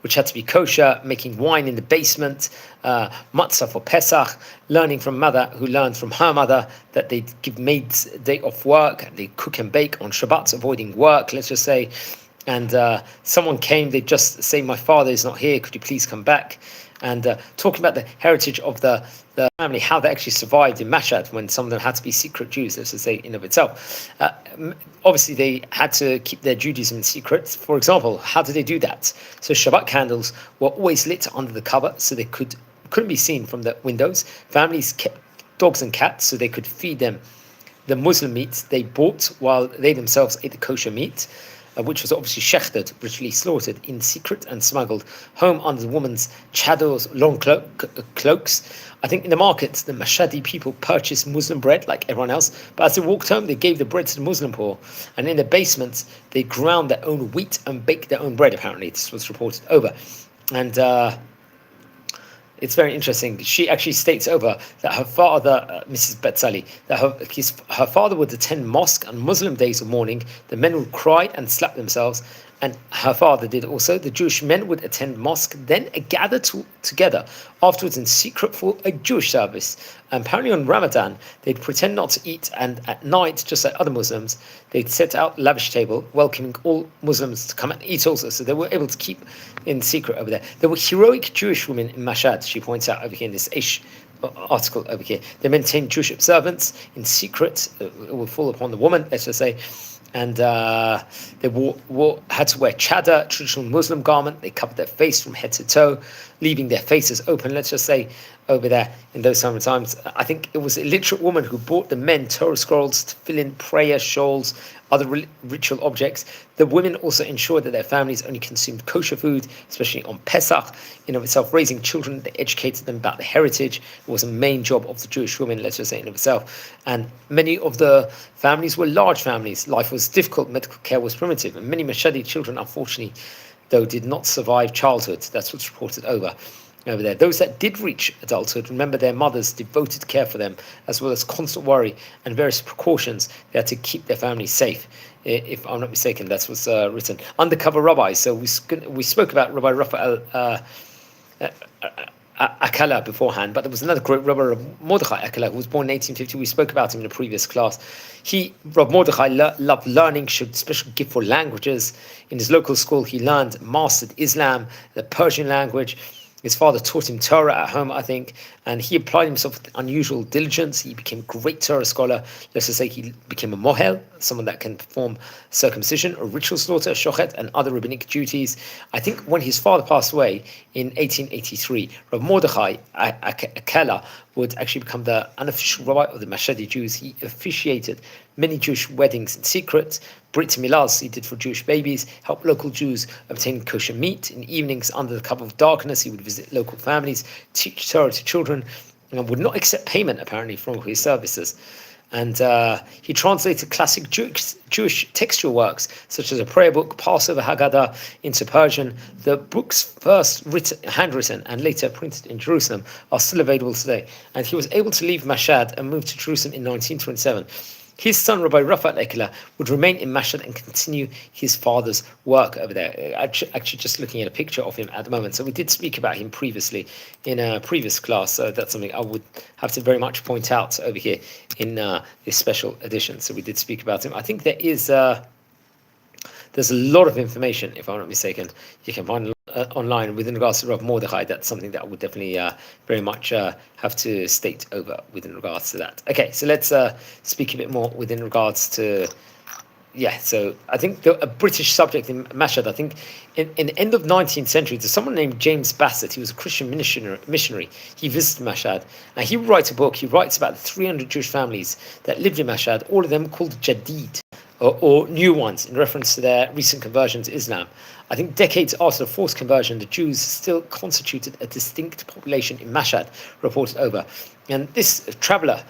which had to be kosher, making wine in the basement, matzah for Pesach, learning from mother who learned from her mother that they give maids a day off work, they cook and bake on Shabbats, avoiding work, let's just say. And someone came, they just say, my father is not here, could you please come back? And talking about the heritage of the family, how they actually survived in Mashhad when some of them had to be secret Jews, let's just say, in of itself. Obviously, they had to keep their Judaism in secret. For example, how did they do that? So Shabbat candles were always lit under the cover, so they couldn't be seen from the windows. Families kept dogs and cats, so they could feed them the Muslim meat they bought while they themselves ate the kosher meat, which was obviously shechted, ritually slaughtered in secret and smuggled home under the woman's chadors, long cloaks. I think in the markets, the Mashhadi people purchased Muslim bread like everyone else, but as they walked home, they gave the bread to the Muslim poor. And in the basements, they ground their own wheat and baked their own bread, apparently. This was reported over. And it's very interesting. She actually states over that her father, Mrs. Betzali, that her father would attend mosque on Muslim days of mourning. The men would cry and slap themselves, and her father did also. The Jewish men would attend mosque, then gather together afterwards in secret for a Jewish service. And apparently on Ramadan, they'd pretend not to eat, and at night, just like other Muslims, they'd set out lavish table, welcoming all Muslims to come and eat also. So they were able to keep in secret over there. There were heroic Jewish women in Mashhad, she points out over here in this Aish article over here. They maintained Jewish observance in secret. It would fall upon the woman, let's just say. And they had to wear chadar, traditional Muslim garment. They covered their face from head to toe, leaving their faces open, let's just say, over there in those times. I think it was a literate woman who brought the men Torah scrolls to fill in prayer shawls, other ritual objects. The women also ensured that their families only consumed kosher food, especially on Pesach. In of itself, raising children, they educated them about the heritage. It was a main job of the Jewish women, let's just say, in of itself. And many of the families were large families. Life was difficult, medical care was primitive, and many Mashhadi children, unfortunately, though, did not survive childhood. That's what's reported over there. Those that did reach adulthood remember their mothers' devoted care for them, as well as constant worry and various precautions they had to keep their families safe. If I'm not mistaken, that's what's written. Undercover rabbis. So we spoke about Rabbi Raphael Akala beforehand, but there was another great Rabbi Mordechai Akala who was born in 1850. We spoke about him in a previous class. Rabbi Mordechai loved learning, showed special gift for languages. In his local school, he mastered Islam, the Persian language. His father taught him Torah at home, I think, and he applied himself with unusual diligence. He became a great Torah scholar. Let's just say he became a mohel, someone that can perform circumcision, a ritual slaughter, shochet, and other rabbinic duties. I think when his father passed away in 1883, Rav Mordechai Akela would actually become the unofficial rabbi of the Mashhadi Jews. He officiated many Jewish weddings in secret, Brit Milahs he did for Jewish babies, helped local Jews obtain kosher meat. In evenings, under the cover of darkness, he would visit local families, teach Torah to children, and would not accept payment, apparently, from his services. And he translated classic Jewish textual works, such as a prayer book, Passover Haggadah, into Persian. The books, first handwritten and later printed in Jerusalem, are still available today. And he was able to leave Mashhad and move to Jerusalem in 1927. His son, Rabbi Raphael Ekela, would remain in Mashhad and continue his father's work over there. Actually, just looking at a picture of him at the moment. So we did speak about him previously in a previous class. So that's something I would have to very much point out over here in this special edition. So we did speak about him. I think there's a lot of information, if I'm not mistaken, you can find online within regards to Rav Mordechai. That's something that I would definitely very much have to state over within regards to that. Okay, so let's speak a bit more within regards to so I think a British subject in Mashhad, I think in the end of 19th century, there's someone named James Bassett. He was a Christian missionary. He visited Mashhad, and he writes a book. He writes about the 300 Jewish families that lived in Mashhad, all of them called Jadid, or new ones, in reference to their recent conversion to Islam. I think decades after the forced conversion, the Jews still constituted a distinct population in Mashhad, reported over. And this traveller,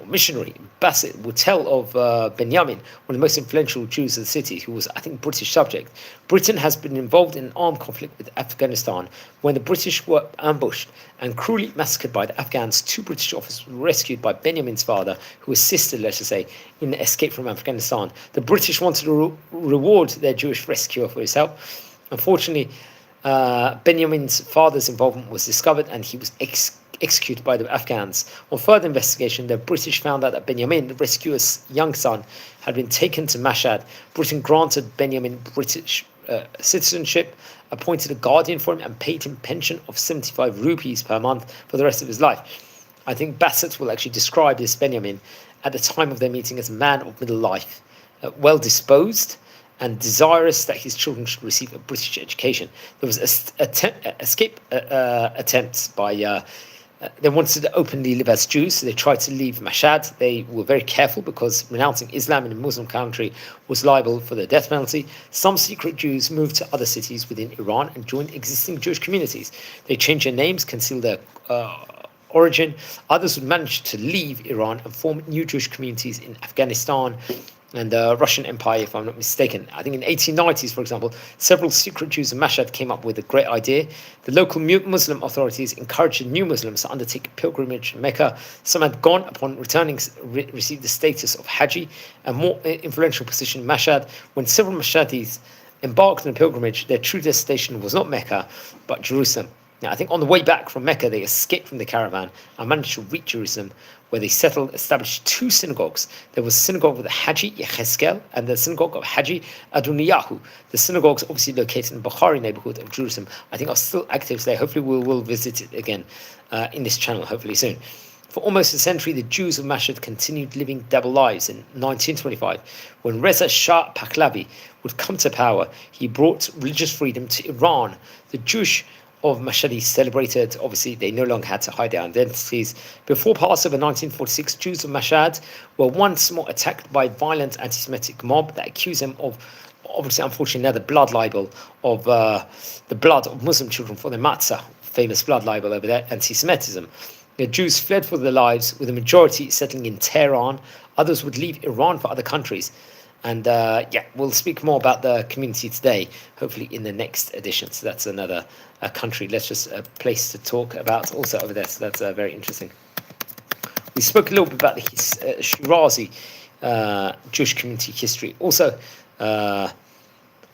missionary, Bassett, would tell of Benjamin, one of the most influential Jews of the city, who was, I think, British subject. Britain has been involved in an armed conflict with Afghanistan. When the British were ambushed and cruelly massacred by the Afghans, 2 British officers were rescued by Benjamin's father, who assisted, let's just say, in the escape from Afghanistan. The British wanted to reward their Jewish rescuer for his help. Unfortunately, Benjamin's father's involvement was discovered, and he was executed by the Afghans. On further investigation, the British found out that Benjamin, the rescuer's young son, had been taken to Mashhad. Britain granted Benjamin British citizenship, appointed a guardian for him, and paid him pension of 75 rupees per month for the rest of his life. I think Bassett will actually describe this Benjamin at the time of their meeting as a man of middle life, well disposed, and desirous that his children should receive a British education. There was escape attempts by they wanted to openly live as Jews, so they tried to leave Mashhad. They were very careful because renouncing Islam in a Muslim country was liable for the death penalty. Some secret Jews moved to other cities within Iran and joined existing Jewish communities. They changed their names, concealed their origin. Others would manage to leave Iran and form new Jewish communities in Afghanistan and the Russian Empire, if I'm not mistaken. I think in the 1890s, for example, several secret Jews in Mashhad came up with a great idea. The local Muslim authorities encouraged the new Muslims to undertake a pilgrimage to Mecca. Some had gone, upon returning, received the status of Haji, a more influential position in Mashhad. When several Mashhadis embarked on a pilgrimage, their true destination was not Mecca, but Jerusalem. Now, I think on the way back from Mecca, they escaped from the caravan and managed to reach Jerusalem, where they settled, established 2 synagogues. There was a synagogue of the Haji Yecheskel and the synagogue of Haji Adoniyahu. The synagogues, obviously located in the Bukhari neighborhood of Jerusalem, I think are still active today. Hopefully we will visit it again in this channel, hopefully soon. For almost a century, the Jews of Mashhad continued living double lives. In 1925, when Reza Shah Pahlavi would come to power, he brought religious freedom to Iran. The Jewish of Mashhad celebrated, obviously they no longer had to hide their identities. Before Passover 1946, Jews of Mashhad were once more attacked by a violent anti-Semitic mob that accused them of, obviously unfortunately, another blood libel of the blood of Muslim children for their matzah, famous blood libel over there, anti-Semitism. The Jews fled for their lives, with the majority settling in Tehran. Others would leave Iran for other countries. And we'll speak more about the community today, hopefully in the next edition. So that's another country. Let's just a place to talk about also over there. So that's very interesting. We spoke a little bit about the Shirazi Jewish community history. Also,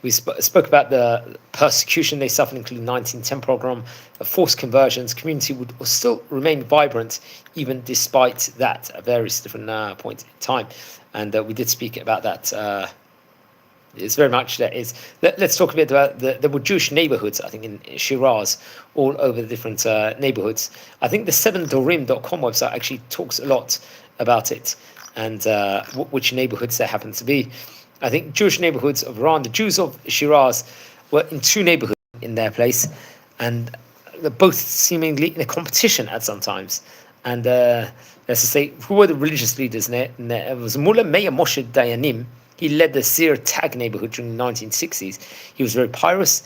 we spoke about the persecution they suffered, including 1910 pogrom, forced conversions. Community would still remain vibrant, even despite that, at various different points in time. And we did speak about that. It's very much that is. Let's talk a bit about there were Jewish neighborhoods, I think, in Shiraz, all over the different neighborhoods. I think the 7dorim.com website actually talks a lot about it and which neighborhoods there happen to be. I think Jewish neighborhoods of Iran, the Jews of Shiraz were in 2 neighborhoods in their place, and they're both seemingly in a competition at some times. And let's just say, who were the religious leaders there? It was Mullah Meir Moshe Dayanim. He led the Sir Tag neighborhood during the 1960s. He was very pious.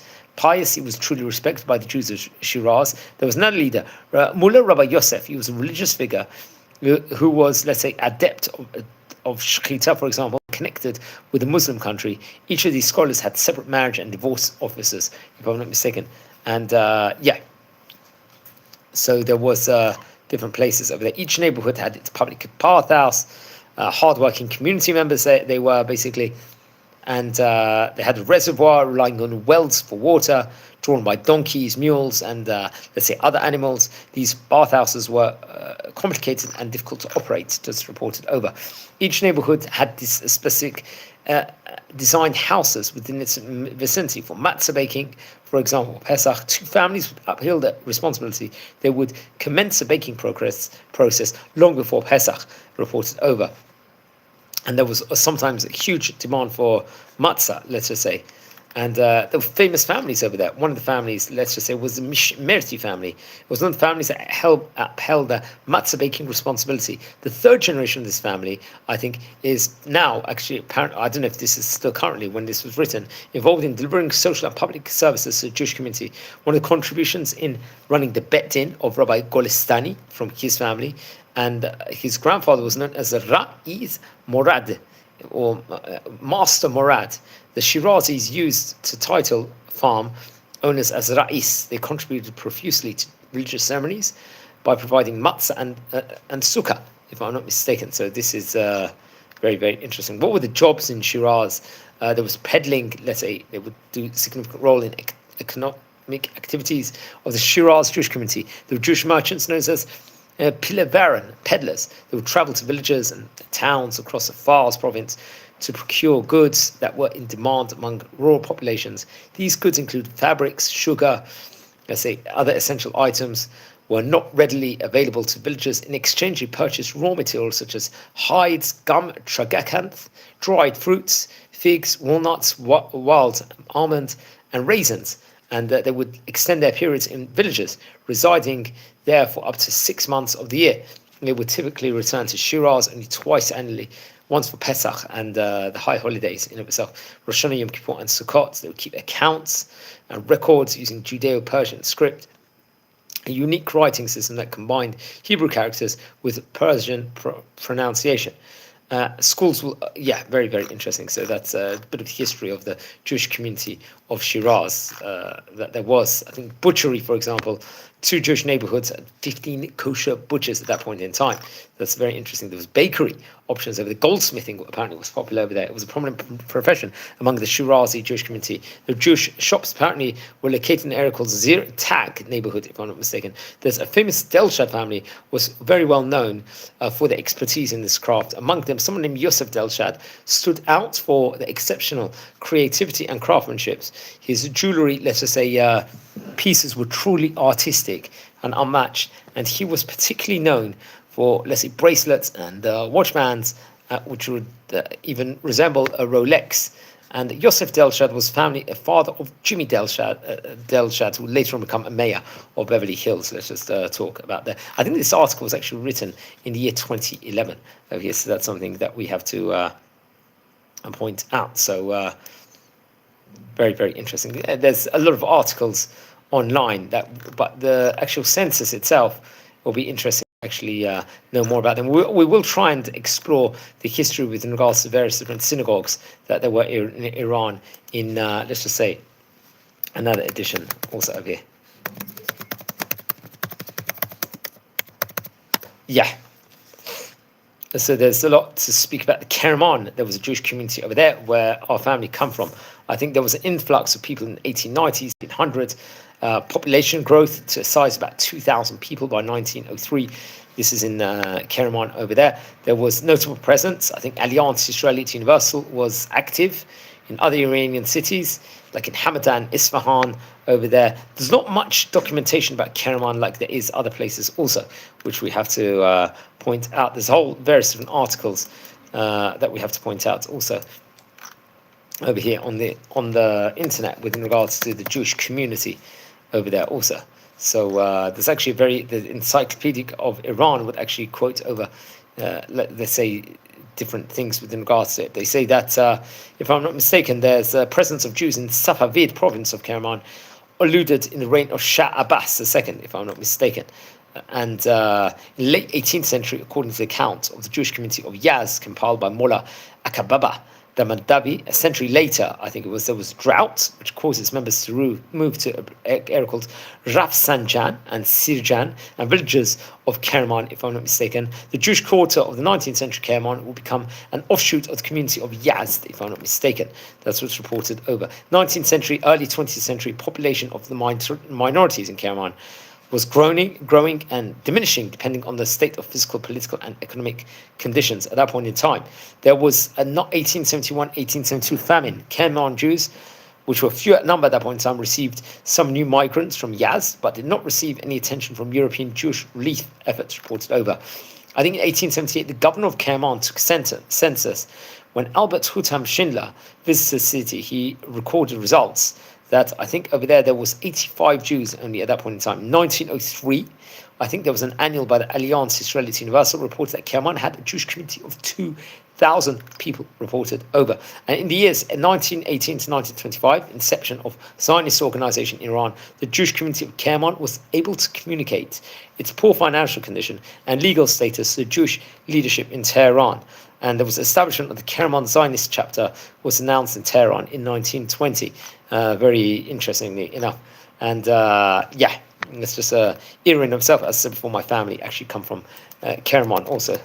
He was truly respected by the Jews of Shiraz. There was another leader, Mullah Rabbi Yosef. He was a religious figure who was, let's say, adept of Shechita, for example, connected with a Muslim country. Each of these scholars had separate marriage and divorce officers, if I'm not mistaken. And so there was different places over there. Each neighborhood had its public bathhouse, hardworking community members they were basically, and they had a reservoir relying on wells for water, drawn by donkeys, mules, and let's say other animals. These bathhouses were complicated and difficult to operate, just reported over. Each neighborhood had this specific designed houses within its vicinity for matzah baking. For example, Pesach, 2 families would uphill the responsibility. They would commence the baking process long before Pesach, reported over. and there was sometimes a huge demand for matzah, let's just say. And there were famous families over there. One of the families, let's just say, was the Merti family. It was one of the families that upheld the matzah baking responsibility. The third generation of this family, I think, is now actually apparent. I don't know if this is still currently, when this was written, involved in delivering social and public services to the Jewish community. One of the contributions in running the Bet Din of Rabbi Golestani from his family, and his grandfather was known as Ra'iz Morad, or Master Morad. The Shirazis used to title farm owners as Ra'is. They contributed profusely to religious ceremonies by providing matzah and sukkah, if I'm not mistaken. So this is very, very interesting. What were the jobs in Shiraz? There was peddling, let's say. They would do a significant role in economic activities of the Shiraz Jewish community. There were Jewish merchants known as Pilevaran, peddlers. They would travel to villages and towns across the Fars province to procure goods that were in demand among rural populations. These goods include fabrics, sugar, let's say other essential items were not readily available to villagers. In exchange, they purchased raw materials such as hides, gum, tragacanth, dried fruits, figs, walnuts, wild almond, and raisins. And they would extend their periods in villages, residing there for up to 6 months of the year. They would typically return to Shiraz only twice annually, once for Pesach and the high holidays in of itself, Rosh Hashanah, Yom Kippur, and Sukkot. They would keep accounts and records using Judeo-Persian script, a unique writing system that combined Hebrew characters with Persian pronunciation. Schools will, very, very interesting. So that's a bit of history of the Jewish community of Shiraz. That there was, I think, butchery, for example, 2 Jewish neighborhoods and 15 kosher butchers at that point in time. That's very interesting. There was bakery options over the goldsmithing apparently was popular over there. It was a prominent profession among the Shirazi Jewish community. The Jewish shops apparently were located in an area called Zir Tag neighborhood, if I'm not mistaken. There's a famous Delshad family was very well known for their expertise in this craft. Among them, someone named Yosef Delshad stood out for the exceptional creativity and craftsmanship. His jewelry, let's just say, pieces were truly artistic and unmatched, and he was particularly known for, let's say, bracelets and watch bands, which would even resemble a Rolex. And Yosef Delshad was a father of Jimmy Delshad, who would later on become a mayor of Beverly Hills. Let's just talk about that. I think this article was actually written in the year 2011. Okay, so that's something that we have to point out. So very, very interesting. There's a lot of articles online but the actual census itself will be interesting to actually know more about them. We will try and explore the history with regards to various different synagogues that there were in Iran in let's just say another edition also over here. So there's a lot to speak about the Kerman. There was a Jewish community over there where our family come from. I think there was an influx of people in the 1890s, 1800s, population growth to a size of about 2,000 people by 1903. This is in Kerman over there. There was notable presence. I think Alliance Israelite Universal was active in other Iranian cities, like in Hamadan, Isfahan, over there. There's not much documentation about Kerman like there is other places also, which we have to point out. There's whole various different articles that we have to point out also over here on the internet with regards to the Jewish community over there also. So there's actually the Encyclopedic of Iran would actually quote over, let's say, different things with regards to it. They say that, if I'm not mistaken, there's a presence of Jews in Safavid province of Kerman, alluded in the reign of Shah Abbas II, if I'm not mistaken. And in late 18th century, according to the account of the Jewish community of Yaz, compiled by Mullah Akababa Damandabi, a century later, I think there was drought, which caused its members to move to an area called Rafsanjan and Sirjan, and villages of Kerman, if I'm not mistaken. The Jewish quarter of the 19th century Kerman will become an offshoot of the community of Yazd, if I'm not mistaken. That's what's reported over. 19th century, early 20th century population of the minorities in Kerman was growing and diminishing depending on the state of physical, political, and economic conditions at that point in time. There was a 1871-1872 famine. Kerman Jews, which were few at number at that point in time, received some new migrants from Yazd, but did not receive any attention from European Jewish relief efforts reported over. I think in 1878, the governor of Kerman took census. When Albert Hutham Schindler visited the city, he recorded results that I think over there was 85 Jews only at that point in time. In 1903, I think there was an annual by the Alliance Israelite Universal reports that Kerman had a Jewish community of 2,000 people reported over. And in the years 1918 to 1925, inception of Zionist organization in Iran, the Jewish community of Kerman was able to communicate its poor financial condition and legal status to the Jewish leadership in Tehran. And there was establishment of the Kerman Zionist chapter was announced in Tehran in 1920, very interestingly enough. And yeah, it's just era in himself. As I said before, my family actually come from Kerman also.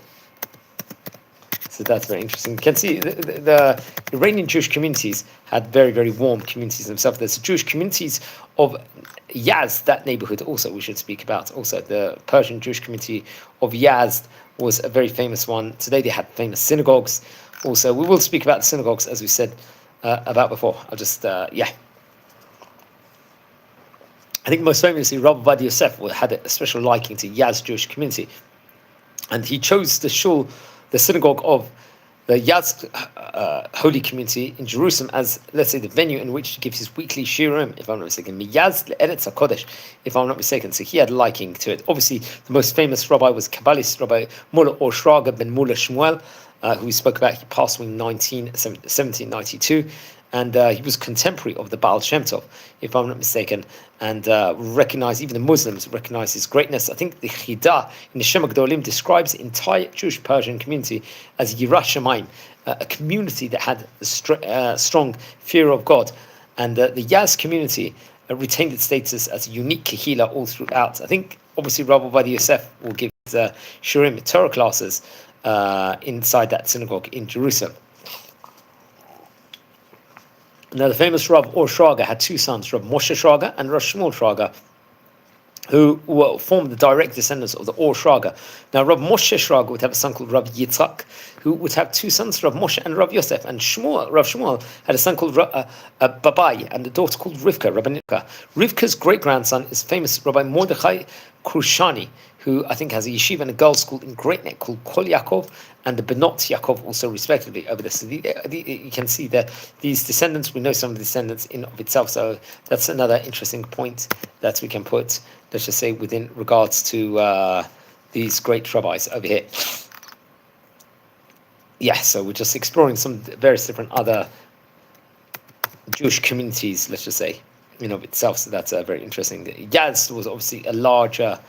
So that's very interesting. You can see the Iranian Jewish communities had very, very warm communities themselves. There's Jewish communities of Yazd, that neighborhood also we should speak about. Also, the Persian Jewish community of Yazd was a very famous one. Today they had famous synagogues. Also, we will speak about the synagogues, as we said about before. I'll just, yeah. I think most famously, Rabbi Ovadia Yosef had a special liking to Yazd Jewish community. And he chose the shul, the synagogue of the Yazd holy community in Jerusalem as, let's say, the venue in which he gives his weekly shiurim, if I'm not mistaken, Yazd Eretz HaKodesh, if I'm not mistaken. So he had liking to it. Obviously, the most famous rabbi was Kabbalist Rabbi Mullah Or Shraga ben Mullah Shmuel, who we spoke about. He passed away in 1792. And he was contemporary of the Baal Shem Tov, if I'm not mistaken, and recognized, even the Muslims recognized his greatness. I think the Chida in the Shem HaGedolim describes the entire Jewish Persian community as Yirat Shamayim, a community that had a strong fear of God. And the Yazd community retained its status as a unique kahila all throughout. I think, obviously, Rabbi Ovadia Yosef will give his Shurim Torah classes inside that synagogue in Jerusalem. Now, the famous Rav Or Shraga had two sons, Rav Moshe Shraga and Rav Shmuel Shraga, who formed the direct descendants of the Or Shraga. Now, Rav Moshe Shraga would have a son called Rav Yitzchak, who would have two sons, Rav Moshe and Rav Yosef. And Rav Shmuel had a son called Babai and a daughter called Rivka, Rabbanivka. Rivka's great-grandson is famous Rabbi Mordechai Krushani, who I think has a yeshiva and a girls' school in Great Neck called Kol Yaakov, and the Benot Yaakov also respectively over there. So you can see that these descendants, we know some of the descendants in of itself. So that's another interesting point that we can put, let's just say, within regards to these great rabbis over here. Yeah, so we're just exploring some various different other Jewish communities, let's just say, in of itself. So that's very interesting. Yazd was obviously a larger.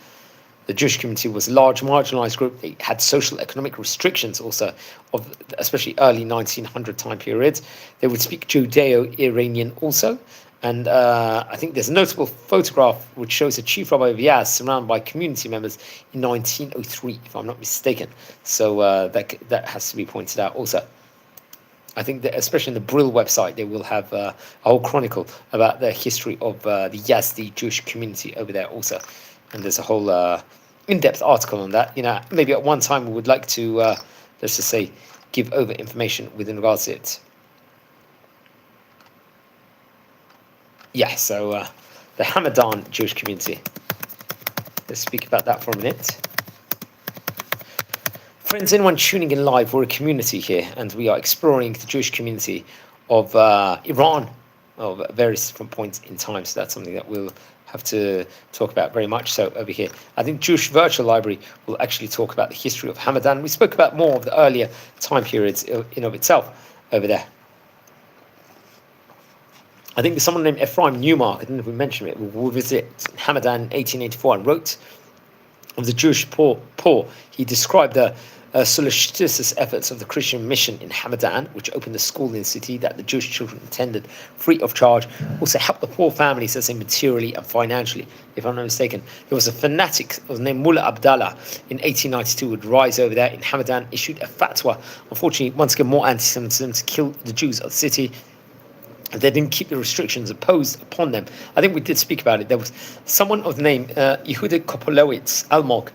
The Jewish community was a large, marginalized group. They had social economic restrictions also, of especially early 1900 time periods. They would speak Judeo-Iranian also. And I think there's a notable photograph which shows a chief rabbi of Yazd surrounded by community members in 1903, if I'm not mistaken. So that has to be pointed out also. I think that especially in the Brill website, they will have a whole chronicle about the history of the Yazdi Jewish community over there also. And there's a whole in-depth article on that. You know, maybe at one time we would like to, let's just say, give over information within regards to it. Yeah, so the Hamadan Jewish community. Let's speak about that for a minute. Friends, anyone tuning in live, we're a community here, and we are exploring the Jewish community of Iran, of various different points in time. So that's something that we'll have to talk about very much so over here. I think Jewish Virtual Library will actually talk about the history of Hamadan. We spoke about more of the earlier time periods in of itself over there. I think there's someone named Ephraim Newmark, I don't know if we mentioned it, will visit Hamadan in 1884 and wrote of the Jewish poor. He described the solicitous efforts of the Christian mission in Hamadan, which opened a school in the city that the Jewish children attended free of charge, also helped the poor families, let's say, materially and financially, if I'm not mistaken. There was a fanatic named Mullah Abdallah in 1892 would rise over there in Hamadan, issued a fatwa, unfortunately, once again, more anti-Semitism to kill the Jews of the city. They didn't keep the restrictions imposed upon them. I think we did speak about it. There was someone of the name Yehuda Kopolowitz Almog,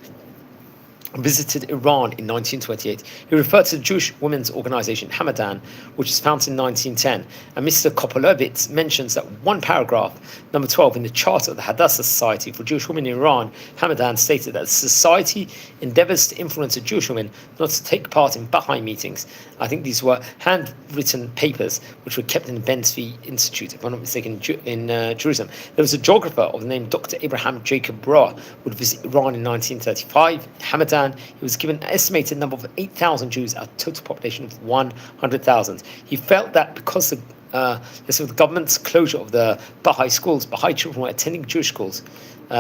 visited Iran in 1928. He referred to the Jewish women's organization Hamadan, which was founded in 1910. And Mr. Kopolovitz mentions that one paragraph, number 12, in the Charter of the Hadassah Society for Jewish Women in Iran, Hamadan stated that the society endeavors to influence the Jewish women not to take part in Baha'i meetings. I think these were handwritten papers which were kept in the Ben-Zvi Institute, if I'm not mistaken, in Jerusalem. There was a geographer of the name Dr. Abraham Jacob Rohr who would visit Iran in 1935. Hamadan, he was given an estimated number of 8,000 Jews out of a total population of 100,000. He felt that because the government's closure of the Baha'i schools, Baha'i children were attending Jewish schools,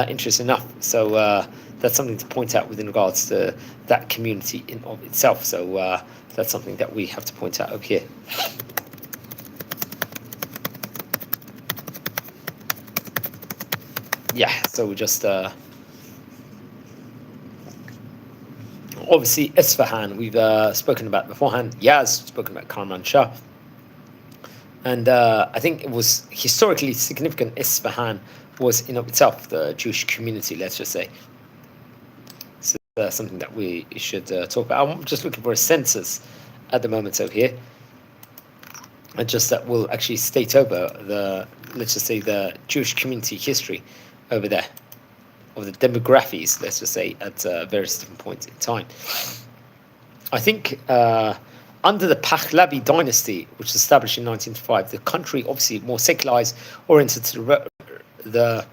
interesting enough. So that's something to point out within regards to that community in of itself. So that's something that we have to point out over here. Yeah, so we just obviously Isfahan we've spoken about beforehand. Yaz, spoken about Karmanshah, and I think it was historically significant. Isfahan was in of itself the Jewish community, let's just say. So something that we should talk about. I'm just looking for a census at the moment over here, and just that will actually state over the, let's just say, the Jewish community history over there, of the demographics, let's just say, at various different points in time. I think under the Pahlavi dynasty, which was established in 1905, the country obviously more secularized, oriented to the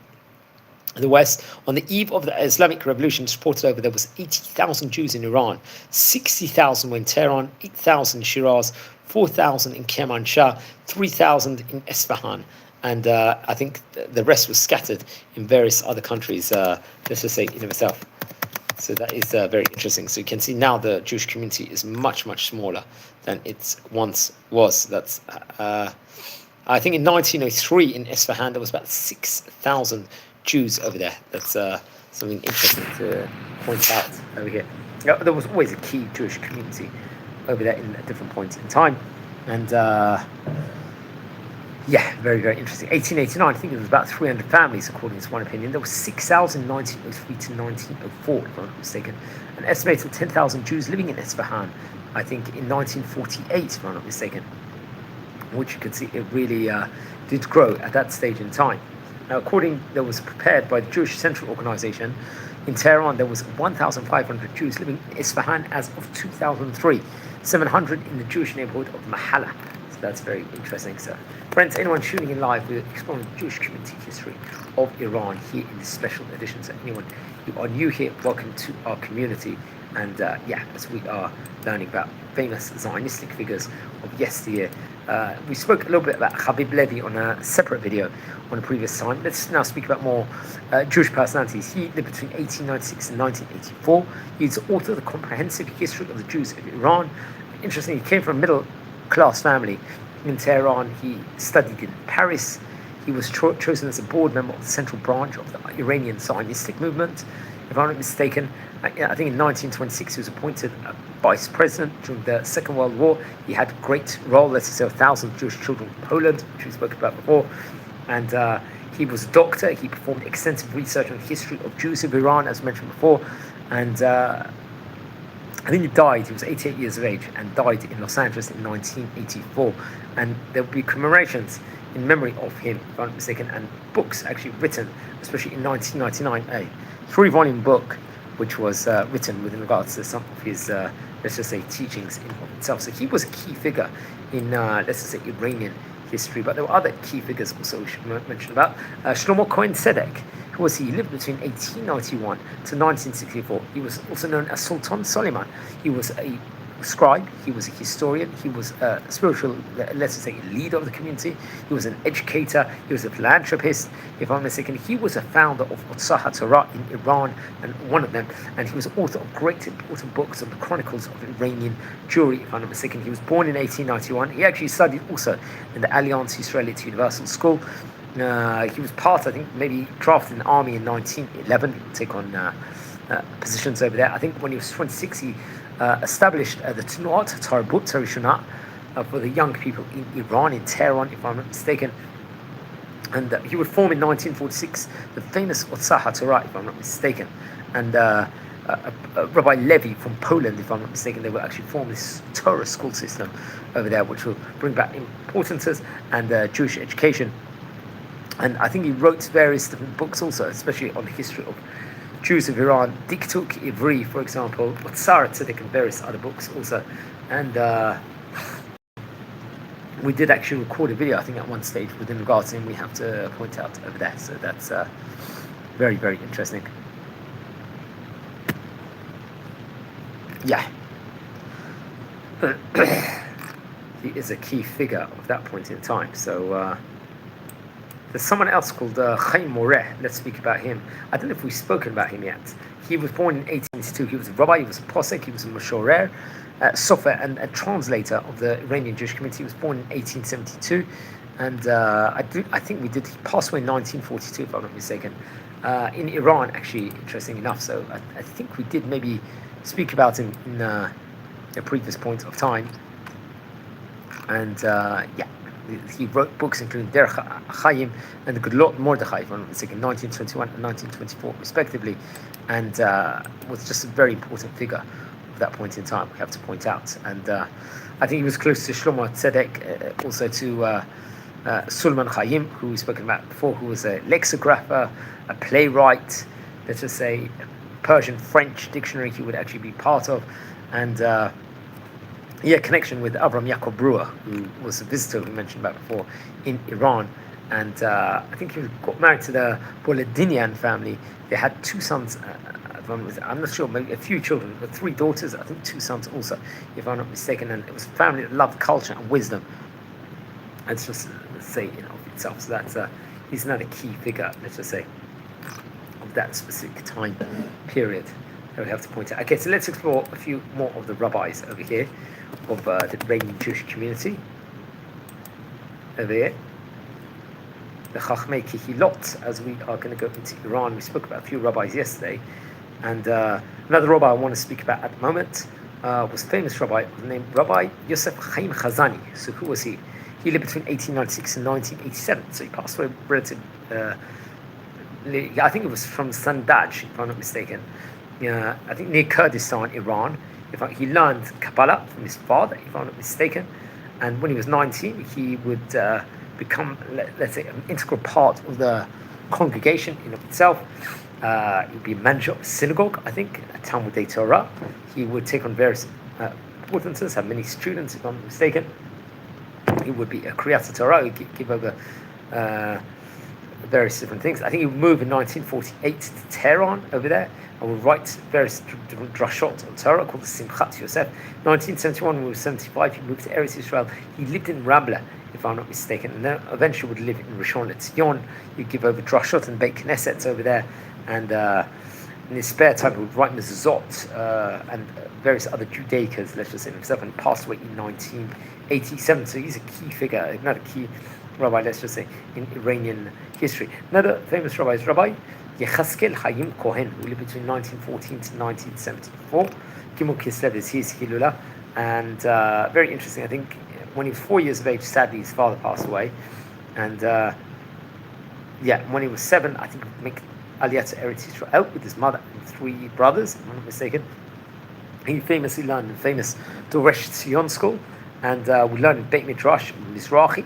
West. On the eve of the Islamic Revolution, reported over there was 80,000 Jews in Iran, 60,000 were in Tehran, 8,000 in Shiraz, 4,000 in Kermanshah, 3,000 in Isfahan. And I think the rest was scattered in various other countries, let's just say, in itself. So that is very interesting. So you can see now the Jewish community is much, much smaller than it once was. That's I think in 1903 in Isfahan there was about 6,000 Jews over there. That's something interesting to point out over here. There was always a key Jewish community over there in different points in time. And yeah, very, very interesting. 1889, I think it was about 300 families, according to one opinion. There was 6,000 in 1903 to 1904, if I'm not mistaken. An estimated 10,000 Jews living in Isfahan, I think, in 1948, if I'm not mistaken. Which you can see it really did grow at that stage in time. Now, there was prepared by the Jewish Central Organization in Tehran, there was 1,500 Jews living in Isfahan as of 2003, 700 in the Jewish neighborhood of Mahala. So that's very interesting. So, friends, anyone tuning in live, we're exploring the Jewish community history of Iran here in this special edition. So anyone who are new here, welcome to our community. And yeah, as we are learning about famous Zionistic figures of yesteryear. We spoke a little bit about Habib Levy on a separate video on a previous time. Let's now speak about more Jewish personalities. He lived between 1896 and 1984. He's the author of the Comprehensive History of the Jews of Iran. Interestingly, he came from a middle-class family in Tehran. He studied in Paris. He was chosen as a board member of the central branch of the Iranian Zionistic movement, if I'm not mistaken. I think in 1926 he was appointed vice president during the Second World War. He had a great role, let's say, 1,000 Jewish children in Poland, which we spoke about before. And he was a doctor. He performed extensive research on the history of Jews of Iran, as mentioned before. And I think he died, he was 88 years of age, and died in Los Angeles in 1984. And there will be commemorations in memory of him, if I'm not mistaken, and books actually written, especially in 1999, a 3-volume book, which was written with regards to some of his, let's just say, teachings in of itself. So he was a key figure in, let's just say, Iranian history. But there were other key figures also we should mention about. Shlomo Cohen Tzedek, who was he? lived between 1891 to 1964. He was also known as Sultan Suleiman. He was a scribe, he was a historian, he was a spiritual, let's say, leader of the community, he was an educator, he was a philanthropist, if I'm not mistaken. He was a founder of Otsah HaTorah in Iran, and one of them, and he was author of great important books on the chronicles of Iranian Jewry, if I'm not mistaken. He was born in 1891. He actually studied also in the Alliance Israelite Universal School. He was part, I think, maybe drafted in the army in 1911 to take on positions over there. I think when he was 26, he established the Tnuat Tarbut Rishonah for the young people in Iran, in Tehran, if I'm not mistaken. And he would form in 1946 the famous Otsah HaTorah, if I'm not mistaken. And Rabbi Levi from Poland, if I'm not mistaken. They will actually form this Torah school system over there, which will bring back importance and Jewish education. And I think he wrote various different books also, especially on the history of Jews of Iran, Diktuk Ivri, for example, Otsar Tzedek, and various other books also. And we did actually record a video, I think, at one stage within regards to him. We have to point out over there. So that's very, very interesting. Yeah. He is a key figure of that point in time. So there's someone else called Chaim Moreh. Let's speak about him. I don't know if we've spoken about him yet. He was born in 1882. He was a rabbi, he was a posek, he was a mashorer, sofer, and a translator of the Iranian Jewish community. He was born in 1872. And I think he passed away in 1942, if I'm not mistaken, in Iran, actually, interesting enough. So I think we did maybe speak about him in a previous point of time. And yeah, he wrote books including Derech Chaim and the Gedolot Mordechai, if I'm not mistaken, 1921 and 1924 respectively, and was just a very important figure at that point in time, we have to point out. And I think he was close to Shlomo Tzedek, also to Sulman Chaim, who we've spoken about before, who was a lexicographer, a playwright, let's just say Persian-French dictionary he would actually be part of, and connection with Avram Yaakov Brewer, who was a visitor we mentioned about before in Iran. And I think he got married to the Boledinian family. They had two sons, I'm not sure, maybe a few children, but 3 daughters, I think 2 sons also, if I'm not mistaken. And it was a family that loved culture and wisdom. Let's just say, of itself. So that's he's another key figure, let's just say, of that specific time period that we have to point out. Okay, so let's explore a few more of the rabbis over here of the Iranian Jewish community. Over here, the Chachmei Kehilot, as we are going to go into Iran. We spoke about a few rabbis yesterday, and another rabbi I want to speak about at the moment was a famous rabbi named Rabbi Yosef Chaim Chazani. So who was he? He lived between 1896 and 1987, so he passed away relatively, I think it was from Sandaj, if I'm not mistaken. I think near Kurdistan, Iran. He learned Kabbalah from his father, if I'm not mistaken. And when he was 19, he would become, let's say, an integral part of the congregation in of itself. He would be a manager of a synagogue, I think, a Talmudei Torah. He would take on various importances, have many students, if I'm not mistaken. He would be a Kriyat Torah, he would give over various different things. I think he would move in 1948 to Tehran over there and would write various different drashot on Torah called the Simchat Yosef. 1971, when he was 75, he moved to Eretz Israel. He lived in Ramla, if I'm not mistaken, and then eventually would live in Rishon LeZion. He'd give over drashot and Beit Knesset over there, and in his spare time he would write mezuzot and various other Judaicas, let's just say, himself, and he passed away in 1987. So he's a key figure, another key rabbi, let's just say, in Iranian history. Another famous rabbi is Rabbi Yechaskel Hayim Kohen, who lived between 1914 to 1974. Gimel Kislev is his Hilula, and very interesting. I think when he was 4 years of age, sadly his father passed away, and when he was 7, I think he would make Aliyah to Eretz Israel with his mother and 3 brothers, if I'm not mistaken. He famously learned in the famous Doresh Tzion school, and would learn in Beit Midrash Mizrahi,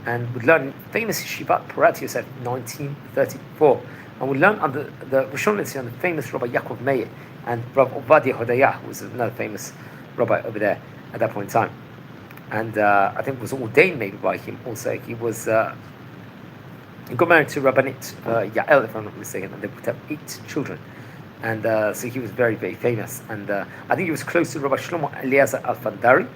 and would learn in famous Yeshivat Porat Yosef 1934, and would learn under the Rishon LeZion, the famous Rabbi Yaakov Meir, and Rabbi Ovadia Hodaya, who was another famous rabbi over there at that point in time. And I think was ordained maybe by him also. He was he got married to Rabbanit Yael, if I'm not mistaken, and they put up 8 children. And so he was very, very famous. And I think he was close to Rabbi Shlomo Eliezer Al-Fandari,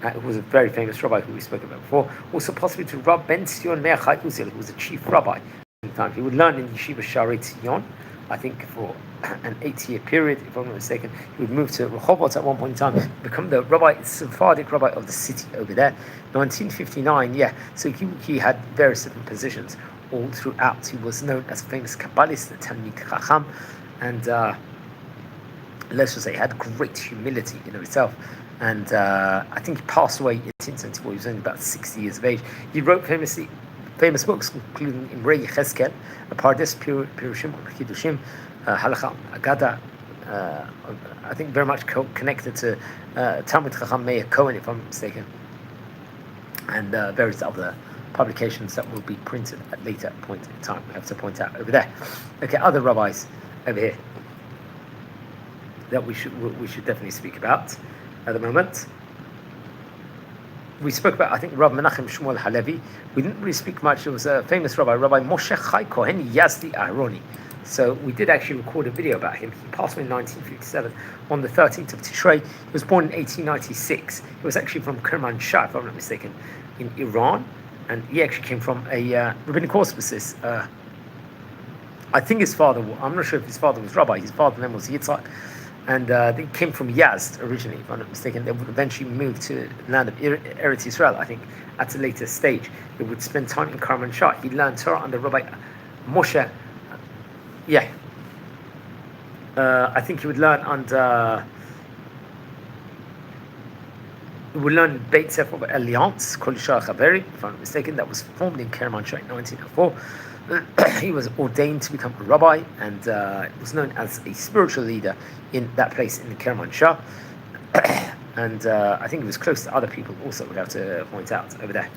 who was a very famous rabbi who we spoke about before. Also possibly to Rab Ben Sion Meir Chai Uziel, who was a chief rabbi. He would learn in Yeshiva Sharei Tzion, I think for an 8-year period, if I'm not mistaken. He would move to Rehovot at one point in time, become the Sephardic rabbi of the city over there. 1959, so he had various different positions all throughout. He was known as a famous Kabbalist, the Talmid Chacham, and let's just say he had great humility in himself. And I think he passed away in 1974. He was only about 60 years of age. He wrote famous books, including Imrei Yecheskel, Pardes Pirushim, Chidushim, Halacha, Agada, I think very much connected to Talmud Chacham Meir Cohen, if I'm not mistaken, and various other publications that will be printed at later point in time. We have to point out over there. Okay, other rabbis over here that we should definitely speak about at the moment. We spoke about, I think, Rav Menachem Shmuel Halevi. We didn't really speak much. It was a famous rabbi, Rabbi Moshe Chai Kohen Yazdi Aharoni. So we did actually record a video about him. He passed away in 1957 on the 13th of Tishrei. He was born in 1896. He was actually from Kermanshah, if I'm not mistaken, in Iran. And he actually came from a rabbinic auspices. I think his father, I'm not sure if his father was rabbi. His father's name was Yitzhak. And they came from Yazd originally, if I'm not mistaken. They would eventually move to the land of Eretz Israel, I think, at a later stage. They would spend time in Kermanshah. He learned Torah under Rabbi Moshe. I think he would learn under. He would learn Beit Sefer of Alliance, Kol Yishar Chaveri, if I'm not mistaken. That was formed in Kermanshah in 1904. He was ordained to become a rabbi and was known as a spiritual leader in that place in Kermanshah. And I think he was close to other people also, we have to point out over there.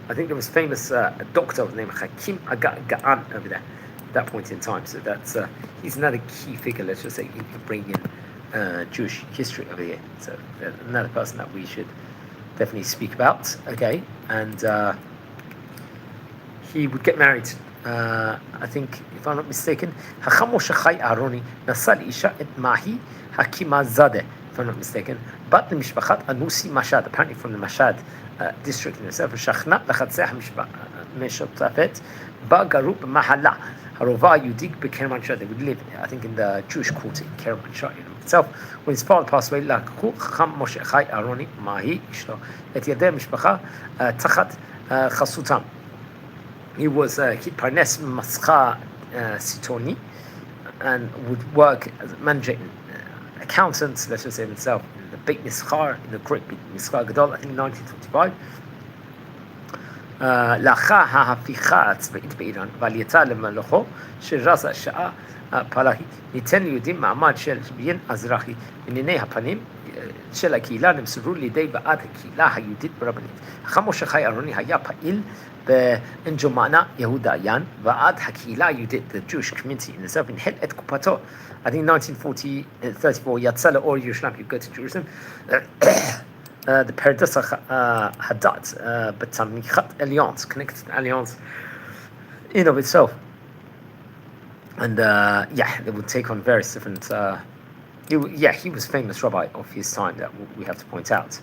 I think there was famous doctor named Hakim Aga'an over there at that point in time. So that's he's another key figure, let's just say, in Iranian Jewish history over here. So another person that we should definitely speak about. Okay, and he would get married. I think, if I'm not mistaken, Hacham Moshe Chai Aharoni Nasa Isha et Mahi Hakima Zadeh, if I'm not mistaken, but the Mishpachat Anusi Mashad, apparently from the Mashad district in itself, Shachna Lachatzeh Meshotafet Bagarup Mahala Harova Yudik Bekermanshah. They would live, I think, in the Jewish quarter in Kermanshah itself. When his father passed away, Lakhu Chacham Moshe Chai Aharoni Mahi Ishlo Et Yadeh Mishpacha Tachat Chasutam. He was Parnes Mascha Sitoni, and would work as a manager, accountant, let's just say himself, in the Beit Nischar, in the great Beit Nischar Gadol, I think in 1925. לאחר ההפיכה הצבאית באיראן ועלייתה למלכו שרזה שעה פלאי, ניתן ליהודים מעמד של בן אזרחי. ענייני הפנים של הקהילה נמסרו לידי ועד הקהילה היהודית ברבנית. חכם משה חי אהרוני היה פעיל באנג'ומנה יהודאיין, ועד הקהילה היהודית, the Jewish community in itself, הנהל את קופתו. I think 1934 יצא לאור ירושלים, you go to Jerusalem. The Paradise Hadat, Batamichat Alliance, connected Alliance in of itself. And they would take on various different. He was famous rabbi of his time that we have to point out.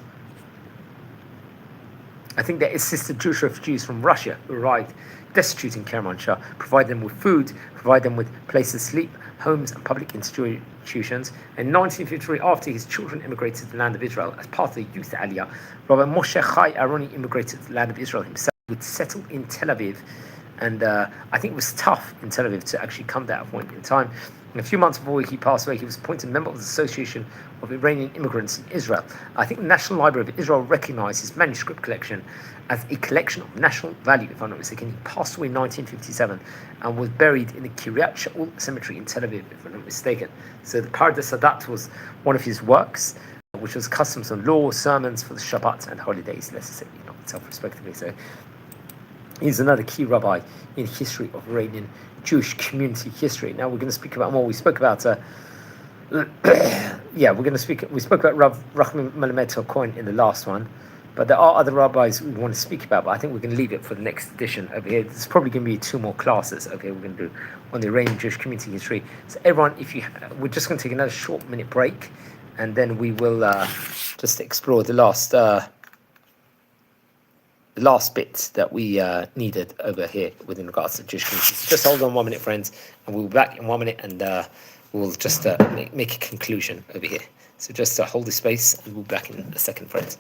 I think they assisted Jewish refugees from Russia who arrived destitute in Kermanshah, provide them with food, provide them with places to sleep, homes and public institutions. In 1953, after his children immigrated to the land of Israel as part of the youth aliyah, Rabbi Moshe Chai Aharoni immigrated to the land of Israel himself. He would settle in Tel Aviv, and I think it was tough in Tel Aviv to actually come to that point in time. And a few months before he passed away, he was appointed member of the Association of Iranian Immigrants in Israel. I think the National Library of Israel recognized his manuscript collection as a collection of national value, if I'm not mistaken. He passed away in 1957 and was buried in the Kiryat Shaul Cemetery in Tel Aviv, if I'm not mistaken. So the Paradise Sadat was one of his works, which was customs and law, sermons for the Shabbat and holidays, let's say, self-respectively. So he's another key rabbi in history of Iranian Jewish community history. Now we're going to speak about more. We spoke about, we spoke about Rav Rachman Melamed Cohen in the last one, but there are other rabbis we want to speak about, but I think we're going to leave it for the next edition over here. There's probably going to be 2 more classes, okay, we're going to do on the Iranian Jewish community history. So everyone, we're just going to take another short minute break, and then we will just explore the last bit that we needed over here within regards to Jewish community. So just hold on 1 minute, friends, and we'll be back in 1 minute, and we'll just make a conclusion over here. So just hold the space, and we'll be back in a second, friends.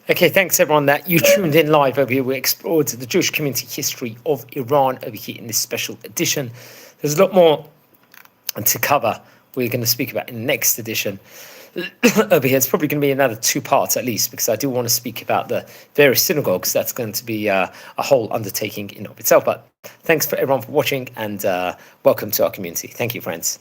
Okay, thanks everyone that you tuned in live over here. We explored the Jewish community history of Iran over here in this special edition. There's a lot more to cover. We're going to speak about in the next edition. Over here, it's probably going to be another 2 parts at least, because I do want to speak about the various synagogues. That's going to be a whole undertaking in of itself. But thanks for everyone for watching, and welcome to our community. Thank you, friends.